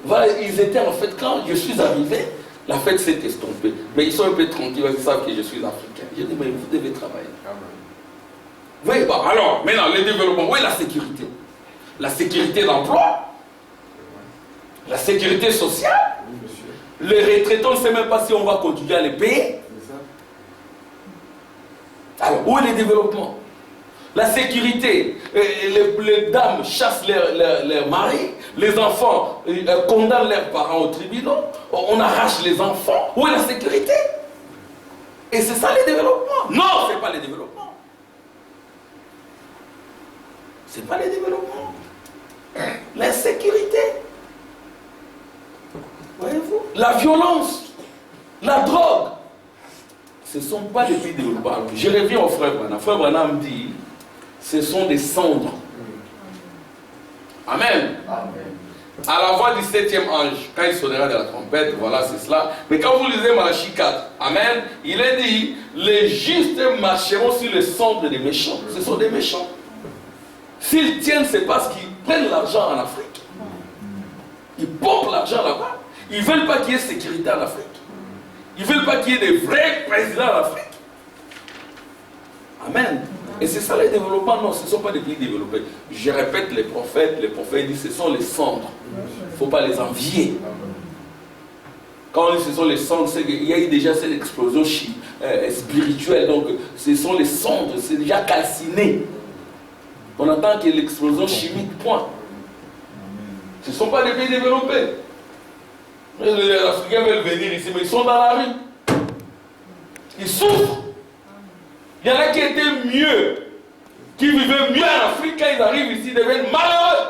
voilà, ils étaient en fait, quand je suis arrivé, La fête s'est estompée. Mais ils sont un peu tranquilles, ils savent que je suis africain. Je dis, mais vous devez travailler. Oui, bon, alors, maintenant, le développement, où est la sécurité? La sécurité d'emploi, la sécurité sociale. Les retraités, on ne sait même pas si on va continuer à les payer. Alors, où est le développement? La sécurité, les dames chassent leurs maris, les enfants condamnent leurs parents au tribunal, on arrache les enfants. Où est la sécurité? Et c'est ça le développement? Non, ce n'est pas le développement. Ce n'est pas le développement. L'insécurité. Voyez-vous? La violence, la drogue. Ce ne sont pas les pays développés. Je reviens au frère Branham. Frère Branham dit, ce sont des cendres. Amen. Amen. À la voix du 7e ange, quand il sonnera de la trompette, voilà, c'est cela. Mais quand vous lisez Malachie 4, Amen, il est dit, les justes marcheront sur les cendres des méchants. Ce sont des méchants. S'ils tiennent, c'est parce qu'ils prennent l'argent en Afrique. Ils pompent l'argent là-bas. Ils ne veulent pas qu'il y ait sécurité en Afrique. Ils ne veulent pas qu'il y ait des vrais présidents en Afrique. Amen. Et c'est ça le développement. Non, ce ne sont pas des pays développés. Je répète, les prophètes disent ce sont les cendres. Il ne faut pas les envier. Quand on dit ce sont les cendres, c'est qu'il y a eu déjà cette explosion spirituelle. Donc ce sont les cendres, c'est déjà calciné. On attend qu'il y ait l'explosion chimique, point. Ce ne sont pas des pays développés. Les Africains veulent venir ici, mais ils sont dans la rue. Ils souffrent. Il y en a qui étaient mieux, qui vivaient mieux en Afrique, quand ils arrivent ici, ils deviennent malheureux.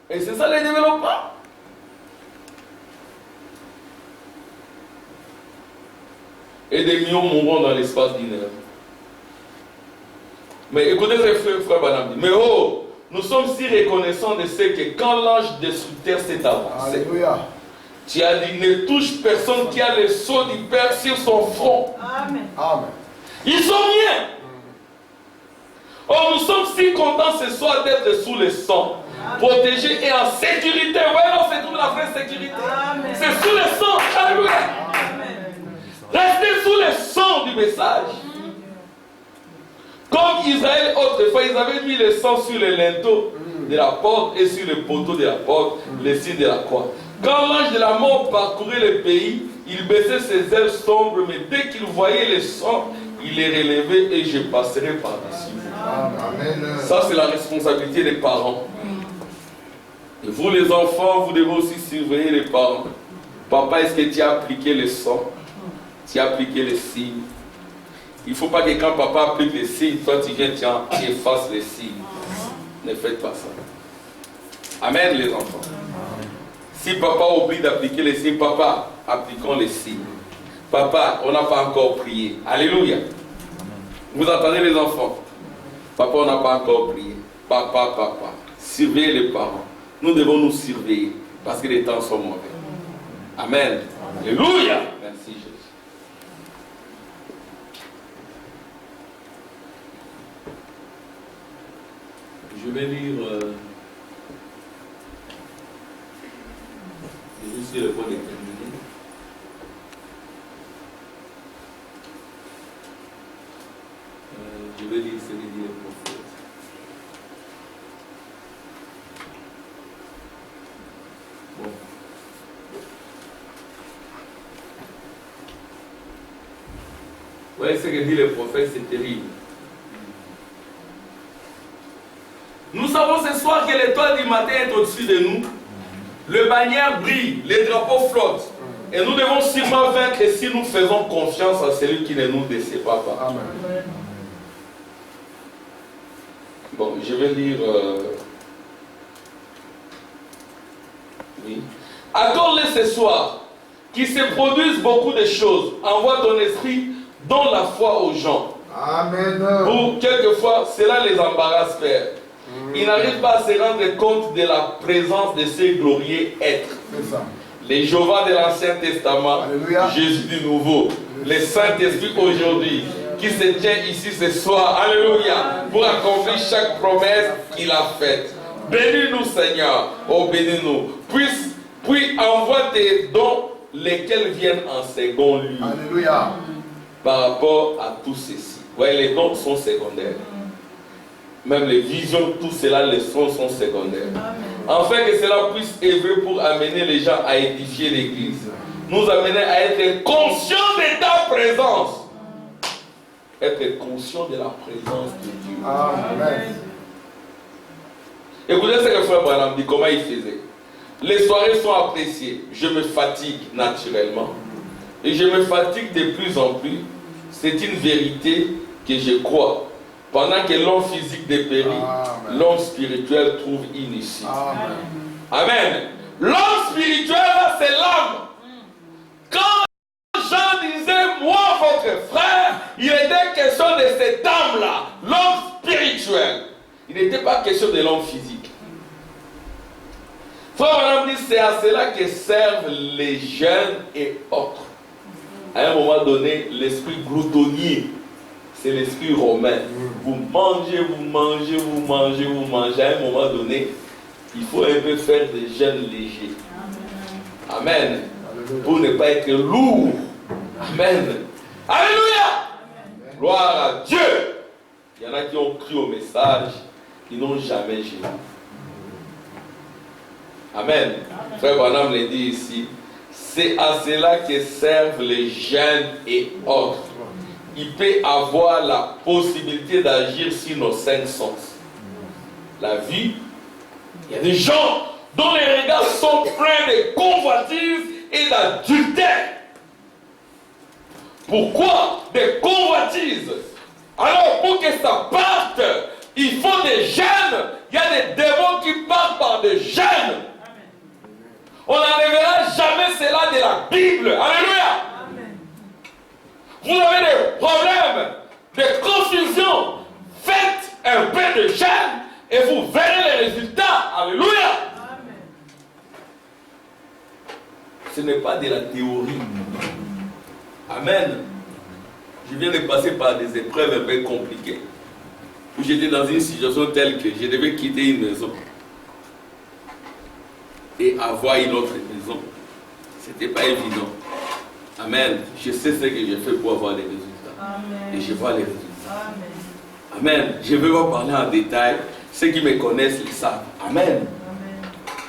Et c'est ça le développement. Et des millions mourront dans l'espace d'une heure. Mais écoutez ce frère Branham dit, mais oh, nous sommes si reconnaissants de ce que quand l'ange destructeur s'est avancé, alléluia, tu as dit, ne touche personne qui a le sceau du Père sur son front. Amen. Amen. Ils sont bien. Oh, nous sommes si contents ce soir d'être sous le sang, protégés et en sécurité. Voilà, c'est toute la vraie sécurité. C'est sous le sang. Alléluia. Restez sous le sang du message. Comme Israël, autrefois, ils avaient mis le sang sur le linteau de la porte et sur le poteau de la porte, le signe de la croix. Quand l'ange de la mort parcourait le pays, il baissait ses ailes sombres, mais dès qu'il voyait le sang, il les relevait et je passerai par-dessus vous. Ça, c'est la responsabilité des parents. Et vous, les enfants, vous devez aussi surveiller les parents. Papa, est-ce que tu as appliqué le sang? Tu as appliqué les signes? Il ne faut pas que quand papa applique les signes, toi tu viens, tu effaces les signes. Ne faites pas ça. Amen, les enfants. Si papa oublie d'appliquer les signes, papa, appliquons les signes. Papa, on n'a pas encore prié. Alléluia. Vous entendez les enfants? Papa, on n'a pas encore prié. Papa, surveillez les parents. Nous devons nous surveiller parce que les temps sont mauvais. Amen. Alléluia. Merci Jésus. Je vais lire juste le point déterminé. Je vais lire ce que dit le prophète. Bon. Vous voyez ce que dit le prophète, c'est terrible. Nous savons ce soir que l'étoile du matin est au-dessus de nous. Le bannière brille, les drapeaux flottent. Et nous devons sûrement vaincre si nous faisons confiance à celui qui ne nous décevra pas. Amen. Bon, je vais lire... Oui. Accorde-les ce soir, qu'il se produise beaucoup de choses. Envoie ton esprit, donne la foi aux gens. Amen. Pour quelquefois, cela les embarrasse, Père. Ils n'arrivent pas à se rendre compte de la présence de ces glorieux êtres. Les Jéhovah de l'Ancien Testament, alléluia, Jésus du Nouveau, le Saint-Esprit aujourd'hui, qui se tient ici ce soir, alléluia, pour accomplir chaque promesse qu'il a faite. Bénis-nous, Seigneur, oh bénis-nous. Puis envoie tes dons lesquels viennent en second lieu. Alléluia. Par rapport à tout ceci. Vous voyez, les dons sont secondaires. Même les visions, tout cela, les sons sont secondaires. Afin que cela puisse œuvrer pour amener les gens à édifier l'église. Nous amener à être conscients de ta présence. Être conscient de la présence de Dieu. Amen. Écoutez ce que Frère Branham dit, comment il faisait. Les soirées sont appréciées. Je me fatigue naturellement. Et je me fatigue de plus en plus. C'est une vérité que je crois. Pendant que l'homme physique dépérit, l'homme spirituel trouve une issue. Amen. Amen. L'homme spirituel, c'est l'âme. Quand Jean disait, moi, votre frère, il était question de cette âme-là, l'homme spirituel. Il n'était pas question de l'homme physique. Frère Madame dit, c'est à cela que servent les jeunes et autres. À un moment donné, l'esprit gloutonnier, c'est l'esprit romain. Vous mangez, vous mangez, vous mangez, vous mangez. À un moment donné, il faut un peu faire des jeûnes légers. Amen. Pour ne pas être lourd. Amen. Alléluia. Gloire à Dieu. Il y en a qui ont cru au message, qui n'ont jamais jeûné. Amen. Frère Branham le dit ici. C'est à cela que servent les jeunes et autres. Il peut avoir la possibilité d'agir sur nos 5 sens. La vue, il y a des gens dont les regards sont pleins de convoitises et d'adultère. Pourquoi des convoitises? Alors pour que ça parte, il faut des jeunes. Il y a des démons qui partent par des jeunes. On n'enlèvera jamais cela de la Bible. Alléluia. Amen. Vous avez des problèmes, des confusions. Faites un peu de jeûne et vous verrez les résultats. Alléluia. Amen. Ce n'est pas de la théorie. Amen. Je viens de passer par des épreuves un peu compliquées. Où j'étais dans une situation telle que je devais quitter une maison et avoir une autre maison. C'était pas évident. Amen. Je sais ce que j'ai fait pour avoir des résultats. Amen. Et je vois les résultats. Amen. Amen. Je ne vais pas parler en détail. Ceux qui me connaissent le savent. Amen. Amen.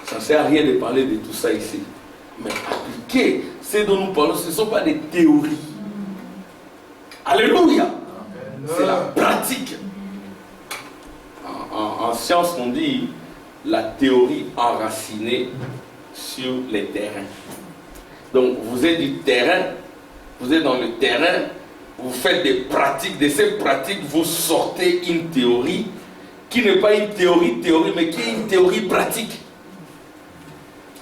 Ça ne sert à rien de parler de tout ça ici. Mais appliquer ce dont nous parlons, ce ne sont pas des théories. Alléluia. Amen. C'est la pratique. En science, on dit la théorie enracinée sur les terrains. Donc, vous êtes du terrain, vous êtes dans le terrain, vous faites des pratiques, de ces pratiques, vous sortez une théorie qui n'est pas une théorie, mais qui est une théorie pratique.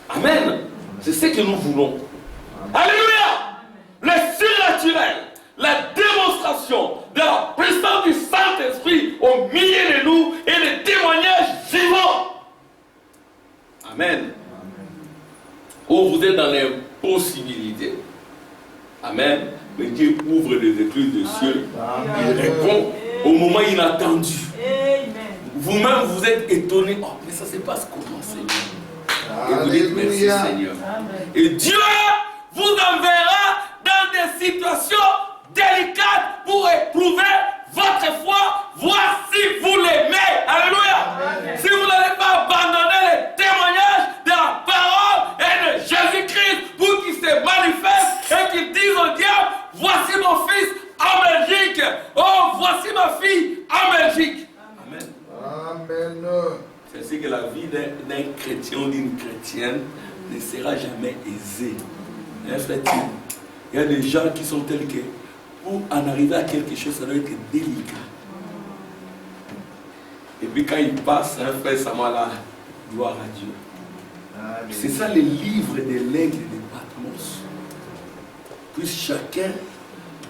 Amen. C'est ce que nous voulons. Alléluia. Le surnaturel, la démonstration de la puissance du Saint-Esprit au milieu de nous et les témoignages vivants. Amen. Où vous êtes dans l'impossibilité. Amen. Mais Dieu ouvre les écluses des cieux. Il répond au moment inattendu. Vous-même, vous êtes étonné. Oh, mais ça se passe comment, Seigneur? Et vous dites merci, Seigneur. Et Dieu vous enverra dans des situations délicates pour éprouver votre foi, voir si vous l'aimez. Alléluia. Si vous n'allez pas abandonner les témoignages de la parole et de Jésus-Christ pour qu'il se manifeste et qu'il dise au diable, voici mon fils en Belgique. Oh, voici ma fille en Belgique. Amen. Amen. C'est ainsi que la vie d'un chrétien ou d'une chrétienne ne sera jamais aisée. Hein, frère, il y a des gens qui sont tels que pour en arriver à quelque chose, ça doit être délicat. Et puis quand il passe, un frère Samala, gloire à Dieu. C'est ça le livre de l'aigle de Patmos. Puisse chacun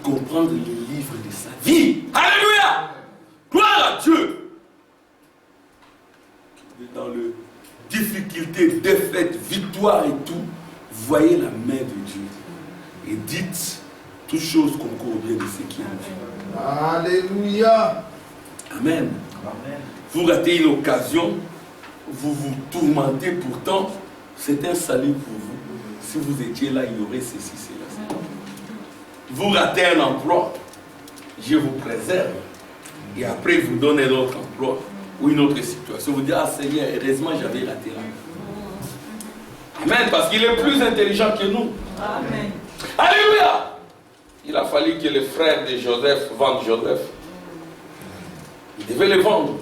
comprendre le livre de sa vie. Alléluia! Gloire à Dieu! Dans le difficulté, défaite, victoire et tout, voyez la main de Dieu. Et dites toutes choses concourent bien de ce qui est en vous. Alléluia. Amen. Vous ratez une occasion, vous vous tourmentez pourtant, c'est un salut pour vous. si vous étiez là, il y aurait ceci, cela. Vous ratez un emploi, Dieu vous préserve. Et après, il vous donne un autre emploi ou une autre situation. Vous dites, ah Seigneur, heureusement, j'avais raté là. Amen, parce qu'il est plus intelligent que nous. Amen. Alléluia. Il a fallu que les frères de Joseph vendent Joseph. Ils devaient le vendre.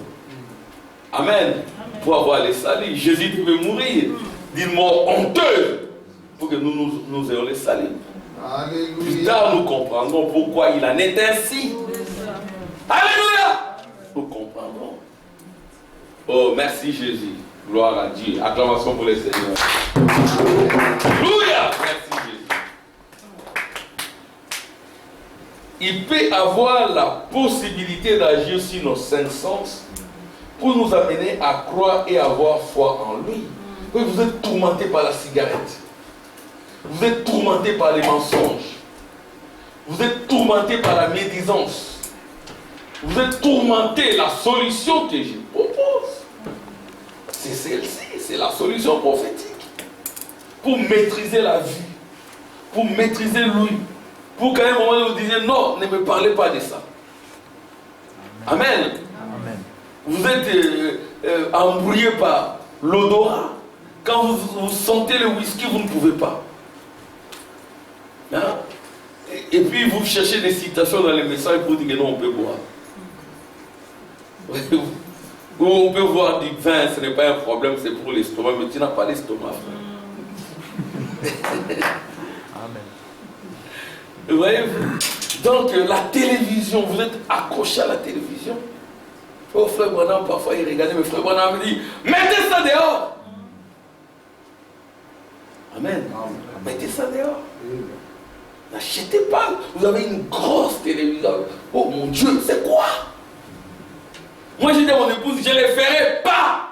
Amen. Pour avoir les salis. Jésus devait mourir d'une mort honteuse pour que nous ayons les salis. Alléluia. Plus tard, nous comprendrons pourquoi il en est ainsi. Alléluia. Nous comprendrons. Oh, merci Jésus. Gloire à Dieu. Acclamation pour le Seigneur. Alléluia. Merci Jésus. Il peut avoir la possibilité d'agir sur nos cinq sens pour nous amener à croire et avoir foi en lui. Oui, vous êtes tourmenté par la cigarette. Vous êtes tourmenté par les mensonges. Vous êtes tourmenté par la médisance. Vous êtes tourmenté. La solution que je propose, c'est celle-ci. C'est la solution prophétique. Pour maîtriser la vie. Pour maîtriser lui. Pour qu'à un moment vous disiez non, ne me parlez pas de ça. Amen. Amen. Vous êtes embrouillé par l'odorat. Quand vous sentez le whisky, vous ne pouvez pas. Hein? Et puis vous cherchez des citations dans les messages pour dire que non, on peut boire. Ou on peut boire du vin, ce n'est pas un problème, c'est pour l'estomac, mais tu n'as pas l'estomac. Amen. Vous voyez, donc la télévision, vous êtes accroché à la télévision. Oh frère Branham, parfois il regardait, mais frère Branham me dit, mettez ça dehors. Amen. Mettez ça dehors. N'achetez pas. Vous avez une grosse télévision. Oh mon Dieu, c'est quoi? Moi j'ai dit à mon épouse, je ne les ferai pas.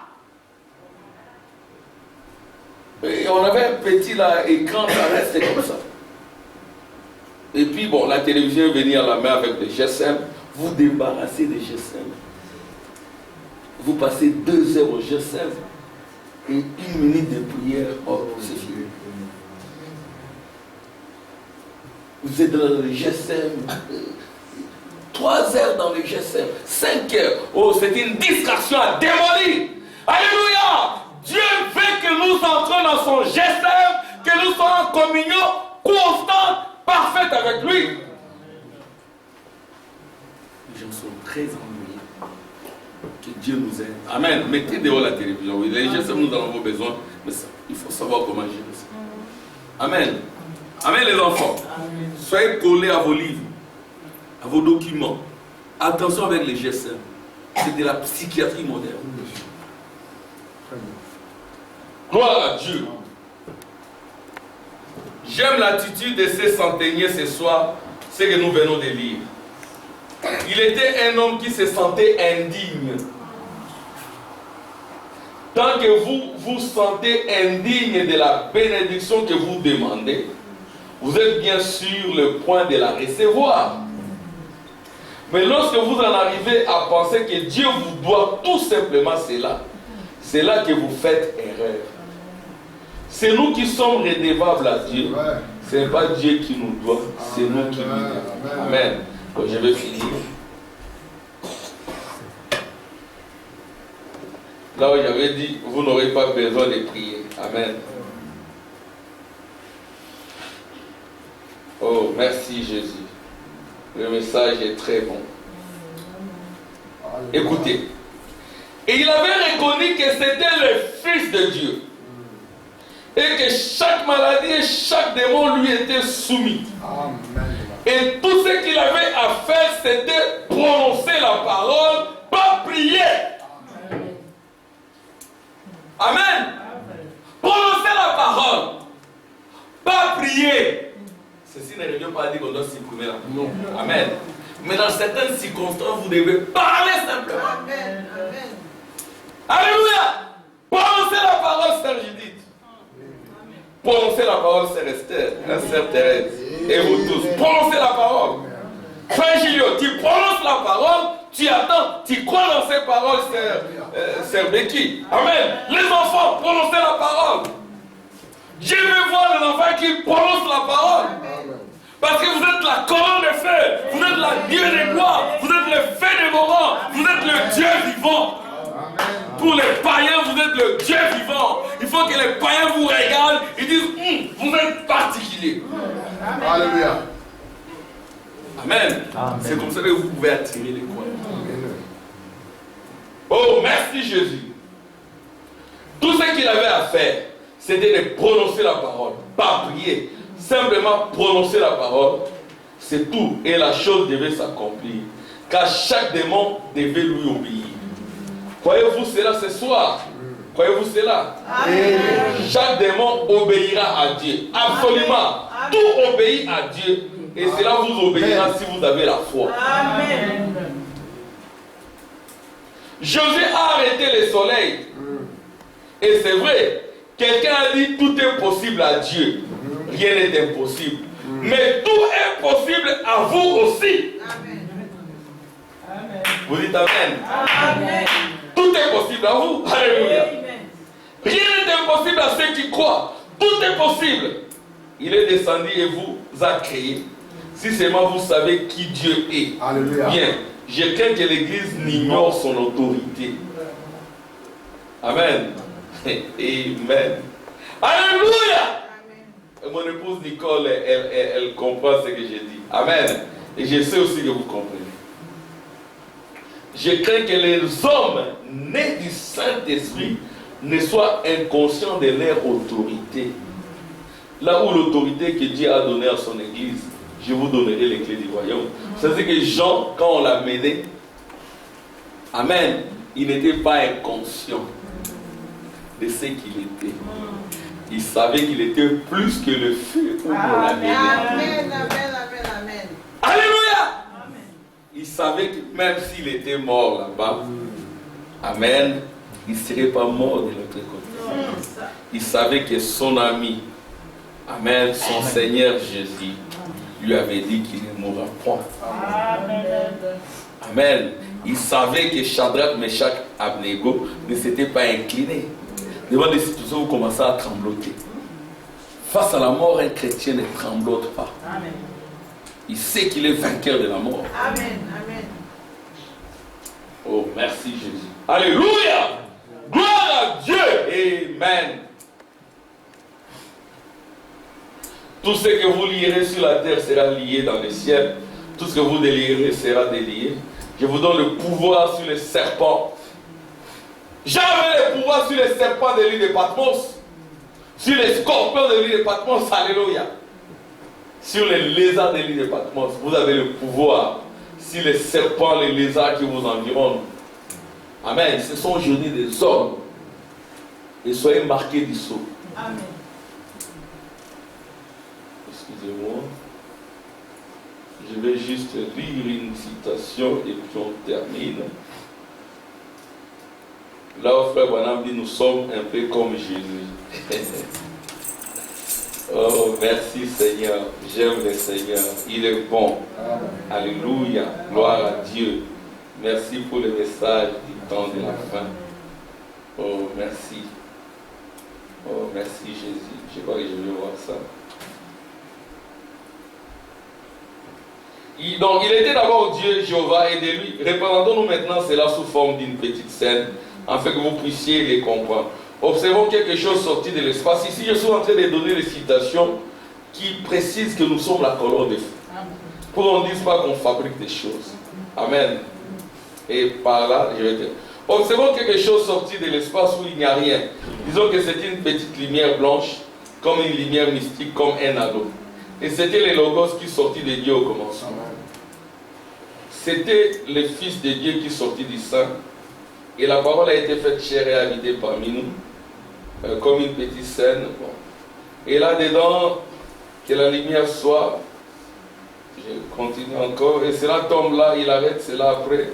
Et on avait un petit là, écran, ça restait comme ça. Et puis bon, la télévision est venue à la main avec des GSM. Vous débarrassez des GSM. Vous passez 2 heures au GSM et 1 minute de prière. Oh, c'est fini. Vous êtes dans le GSM. 3 heures dans le GSM. 5 heures. Oh, c'est une distraction à démolir. Alléluia. Dieu veut que nous entrions dans son GSM, que nous soyons en communion constante, parfaite avec lui. Les gens sont très ennuyés. Que Dieu nous aide. Amen. Mettez dehors la télévision. Oui, les GSM, nous en avons besoin. Mais ça, il faut savoir comment gérer ça. Amen. Amen les enfants. Amen. Soyez collés à vos livres, à vos documents. Attention avec les GSM. C'est de la psychiatrie moderne. Gloire à Dieu. J'aime l'attitude de ces centeniers ce soir, ce que nous venons de lire. Il était un homme qui se sentait indigne. Tant que vous vous sentez indigne de la bénédiction que vous demandez, vous êtes bien sur le point de la recevoir. Mais lorsque vous en arrivez à penser que Dieu vous doit tout simplement cela, c'est là que vous faites erreur. C'est nous qui sommes redevables à Dieu. Ce n'est pas Dieu qui nous doit, c'est nous qui lui devons. Amen. Donc je vais finir. Là où j'avais dit, vous n'aurez pas besoin de prier. Amen. Oh, merci Jésus. Le message est très bon. Écoutez. Et il avait reconnu que c'était le Fils de Dieu. Et que chaque maladie et chaque démon lui était soumis. Amen. Et tout ce qu'il avait à faire, c'était prononcer la parole, pas prier. Amen. Amen. Prononcer la parole, pas prier. Ceci ne revient pas à dire qu'on doit supprimer la parole. Non. Amen. Mais dans certaines circonstances, vous devez parler simplement. Amen. Amen. Alléluia. Prononcez la parole, Sœur Judith. Prononcez la parole, Sœur Esther, Sœur Thérèse, et vous tous. Prononcez la parole. Frère Julio, tu prononces la parole, tu attends, tu crois dans ces paroles, Sœur Becky. Amen. Les enfants, prononcez la parole. Je veux voir les enfants afin qu'il prononce la parole. Parce que vous êtes la colonne de feu, vous êtes la Dieu des gloires, vous êtes le feu dévorant, vous êtes le Dieu vivant. Pour les païens, vous êtes le Dieu vivant. Il faut que les païens vous regardent et disent, vous êtes particulier. Alléluia. Amen. C'est comme ça que vous pouvez attirer les croyants. Oh, merci Jésus. Tout ce qu'il avait à faire, c'était de prononcer la parole, pas prier. Simplement prononcer la parole, c'est tout. Et la chose devait s'accomplir. Car chaque démon devait lui obéir. Croyez-vous cela ce soir? Croyez-vous cela? Amen. Chaque démon obéira à Dieu. Absolument. Tout obéit à Dieu. Et cela vous obéira si vous avez la foi. Amen. Josué a arrêté le soleil. Et c'est vrai. Quelqu'un a dit tout est possible à Dieu. Rien n'est impossible. Mais tout est possible à vous aussi. Amen. Vous dites Amen. Amen. Tout est possible à vous. Alléluia. Amen. Rien n'est impossible à ceux qui croient. Tout est possible. Il est descendu et vous a créé. Si seulement vous savez qui Dieu est. Alléluia. Bien. Je crains que l'Église n'ignore son autorité. Amen. Amen. Alléluia. Mon épouse Nicole, elle comprend ce que j'ai dit. Amen. Et je sais aussi que vous comprenez. Je crains que les hommes nés du Saint-Esprit ne soient inconscients de leur autorité. Là où l'autorité que Dieu a donnée à son Église, je vous donnerai les clés du royaume. C'est-à-dire que Jean, quand on l'a mené, amen, il n'était pas inconscient de ce qu'il était. Il savait qu'il était plus que le feu où on l'a mené. Amen. Amen. Alléluia. Il savait que même s'il était mort là-bas, amen, il ne serait pas mort de l'autre côté. Il savait que son ami, amen, son Seigneur Jésus, lui avait dit qu'il ne mourra point. Amen. Il savait que Shadrach, Meshach, Abnego ne s'étaient pas inclinés. Devant des situations où vous commencez à trembloter. Face à la mort, un chrétien ne tremblote pas. Amen. Il sait qu'il est vainqueur de la mort. Amen. Amen. Oh, merci Jésus. Alléluia. Gloire à Dieu. Amen. Tout ce que vous lierez sur la terre sera lié dans le ciel. Tout ce que vous délierez sera délié. Je vous donne le pouvoir sur les serpents. J'avais le pouvoir sur les serpents de l'île de Patmos. Sur les scorpions de l'île de Patmos. Alléluia. Sur les lézards de l'île de Patmos. Vous avez le pouvoir sur les serpents, les lézards qui vous environnent. Amen. Ce sont aujourd'hui des hommes. Et soyez marqués du sceau. Amen. Excusez-moi. Je vais juste lire une citation et puis on termine. Là où frère Branham dit, nous sommes un peu comme Jésus. Oh, merci Seigneur. J'aime le Seigneur. Il est bon. Alléluia. Gloire à Dieu. Merci pour le message du temps de la fin. Oh, merci. Oh, merci Jésus. Je crois que je vais voir ça. Donc, il était d'abord Dieu, Jéhovah, et de lui. Représentons-nous maintenant cela sous forme d'une petite scène, afin que vous puissiez les comprendre. Observons quelque chose sorti de l'espace. Ici, je suis en train de donner des citations qui précisent que nous sommes la colonne de feu. Pour qu'on ne dise pas qu'on fabrique des choses. Amen. Et par là, je vais dire. Observons quelque chose sorti de l'espace où il n'y a rien. Disons que c'est une petite lumière blanche, comme une lumière mystique, comme un anneau. Et c'était le Logos qui sortit de Dieu au commencement. C'était le Fils de Dieu qui sortit du sein. Et la parole a été faite chair et habitée parmi nous, comme une petite scène. Bon. Et là-dedans, que la lumière soit. Je continue encore. Et cela tombe là, il arrête cela après.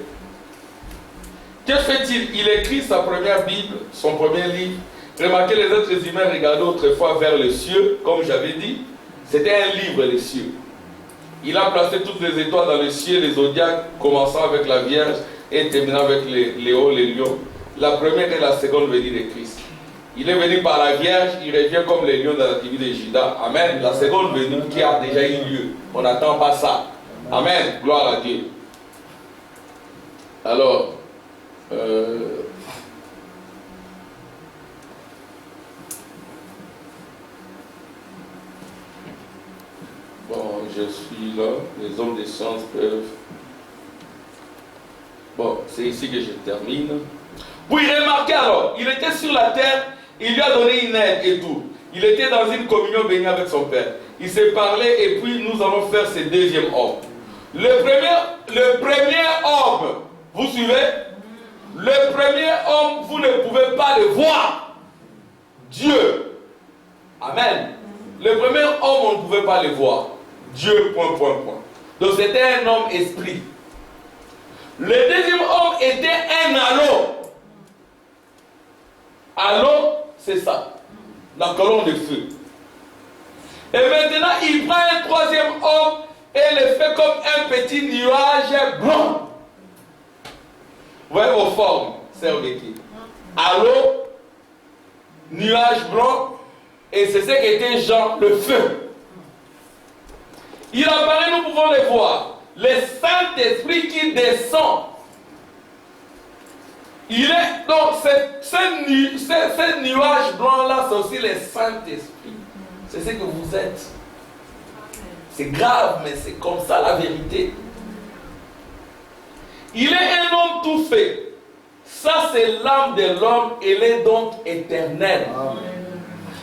Que fait-il? Il écrit sa première Bible, son premier livre. Remarquez, les êtres humains regardaient autrefois vers les cieux, comme j'avais dit. C'était un livre, les cieux. Il a placé toutes les étoiles dans les cieux, les zodiaques, commençant avec la Vierge et terminant avec les léos, les lions. La première et la seconde venue de Christ. Il est venu par la Vierge, il revient comme les lions de la tribu de Juda. Amen. La seconde venue qui a déjà eu lieu. On n'attend pas ça. Amen. Gloire à Dieu. Alors, bon, je suis là. Les hommes de science peuvent... Bon, c'est ici que je termine. Puis remarquez alors, il était sur la terre, il lui a donné une aide et tout. Il était dans une communion bénie avec son Père. Il s'est parlé et puis nous allons faire ce deuxième homme. Le premier homme, vous suivez? Le premier homme, vous ne pouvez pas le voir. Dieu. Amen. Le premier homme, on ne pouvait pas le voir. Dieu, point. Donc c'était un homme esprit. Le deuxième homme était un halo. Halo, c'est ça. La colonne de feu. Et maintenant, il prend un troisième homme et le fait comme un petit nuage blanc. Vous voyez vos formes, c'est qui? Halo, nuage blanc, et c'est ce qu'était Jean, le feu. Il apparaît, nous pouvons le voir. Le Saint-Esprit qui descend. Il est donc ce nuage blanc-là, c'est aussi le Saint-Esprit. C'est ce que vous êtes. C'est grave, mais c'est comme ça la vérité. Il est un homme tout fait. Ça, c'est l'âme de l'homme, elle est donc éternelle.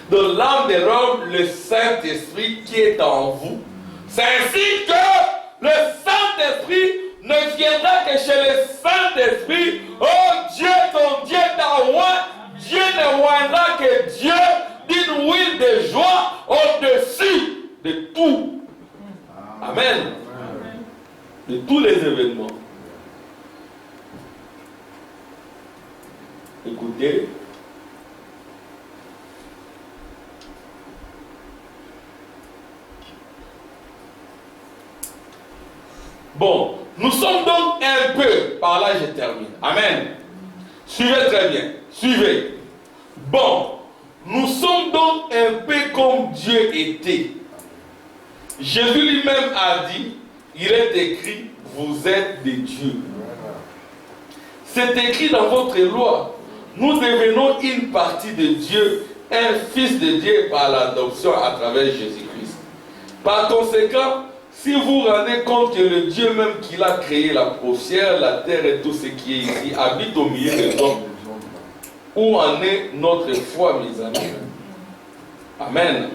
De l'âme de l'homme, le Saint-Esprit qui est en vous. C'est ainsi que le Saint-Esprit ne viendra que chez le Saint-Esprit. Oh Dieu, ton Dieu t'a oint. Dieu ne oindra que Dieu d'une huile de joie au-dessus de tout. Amen. De tous les événements. Écoutez. Bon, nous sommes donc un peu, par là je termine. Amen. Suivez très bien. Suivez. Bon, nous sommes donc un peu comme Dieu était. Jésus lui-même a dit, il est écrit, vous êtes des dieux. C'est écrit dans votre loi. Nous devenons une partie de Dieu, un fils de Dieu par l'adoption à travers Jésus-Christ. Par conséquent, si vous vous rendez compte que le Dieu même qui l'a créé, la poussière, la terre et tout ce qui est ici, habite au milieu des hommes, où en est notre foi, mes amis? Amen.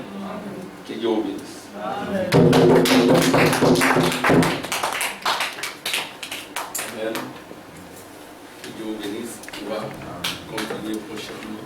Que Dieu vous bénisse. Amen. Que Dieu vous bénisse. On va continuer prochainement.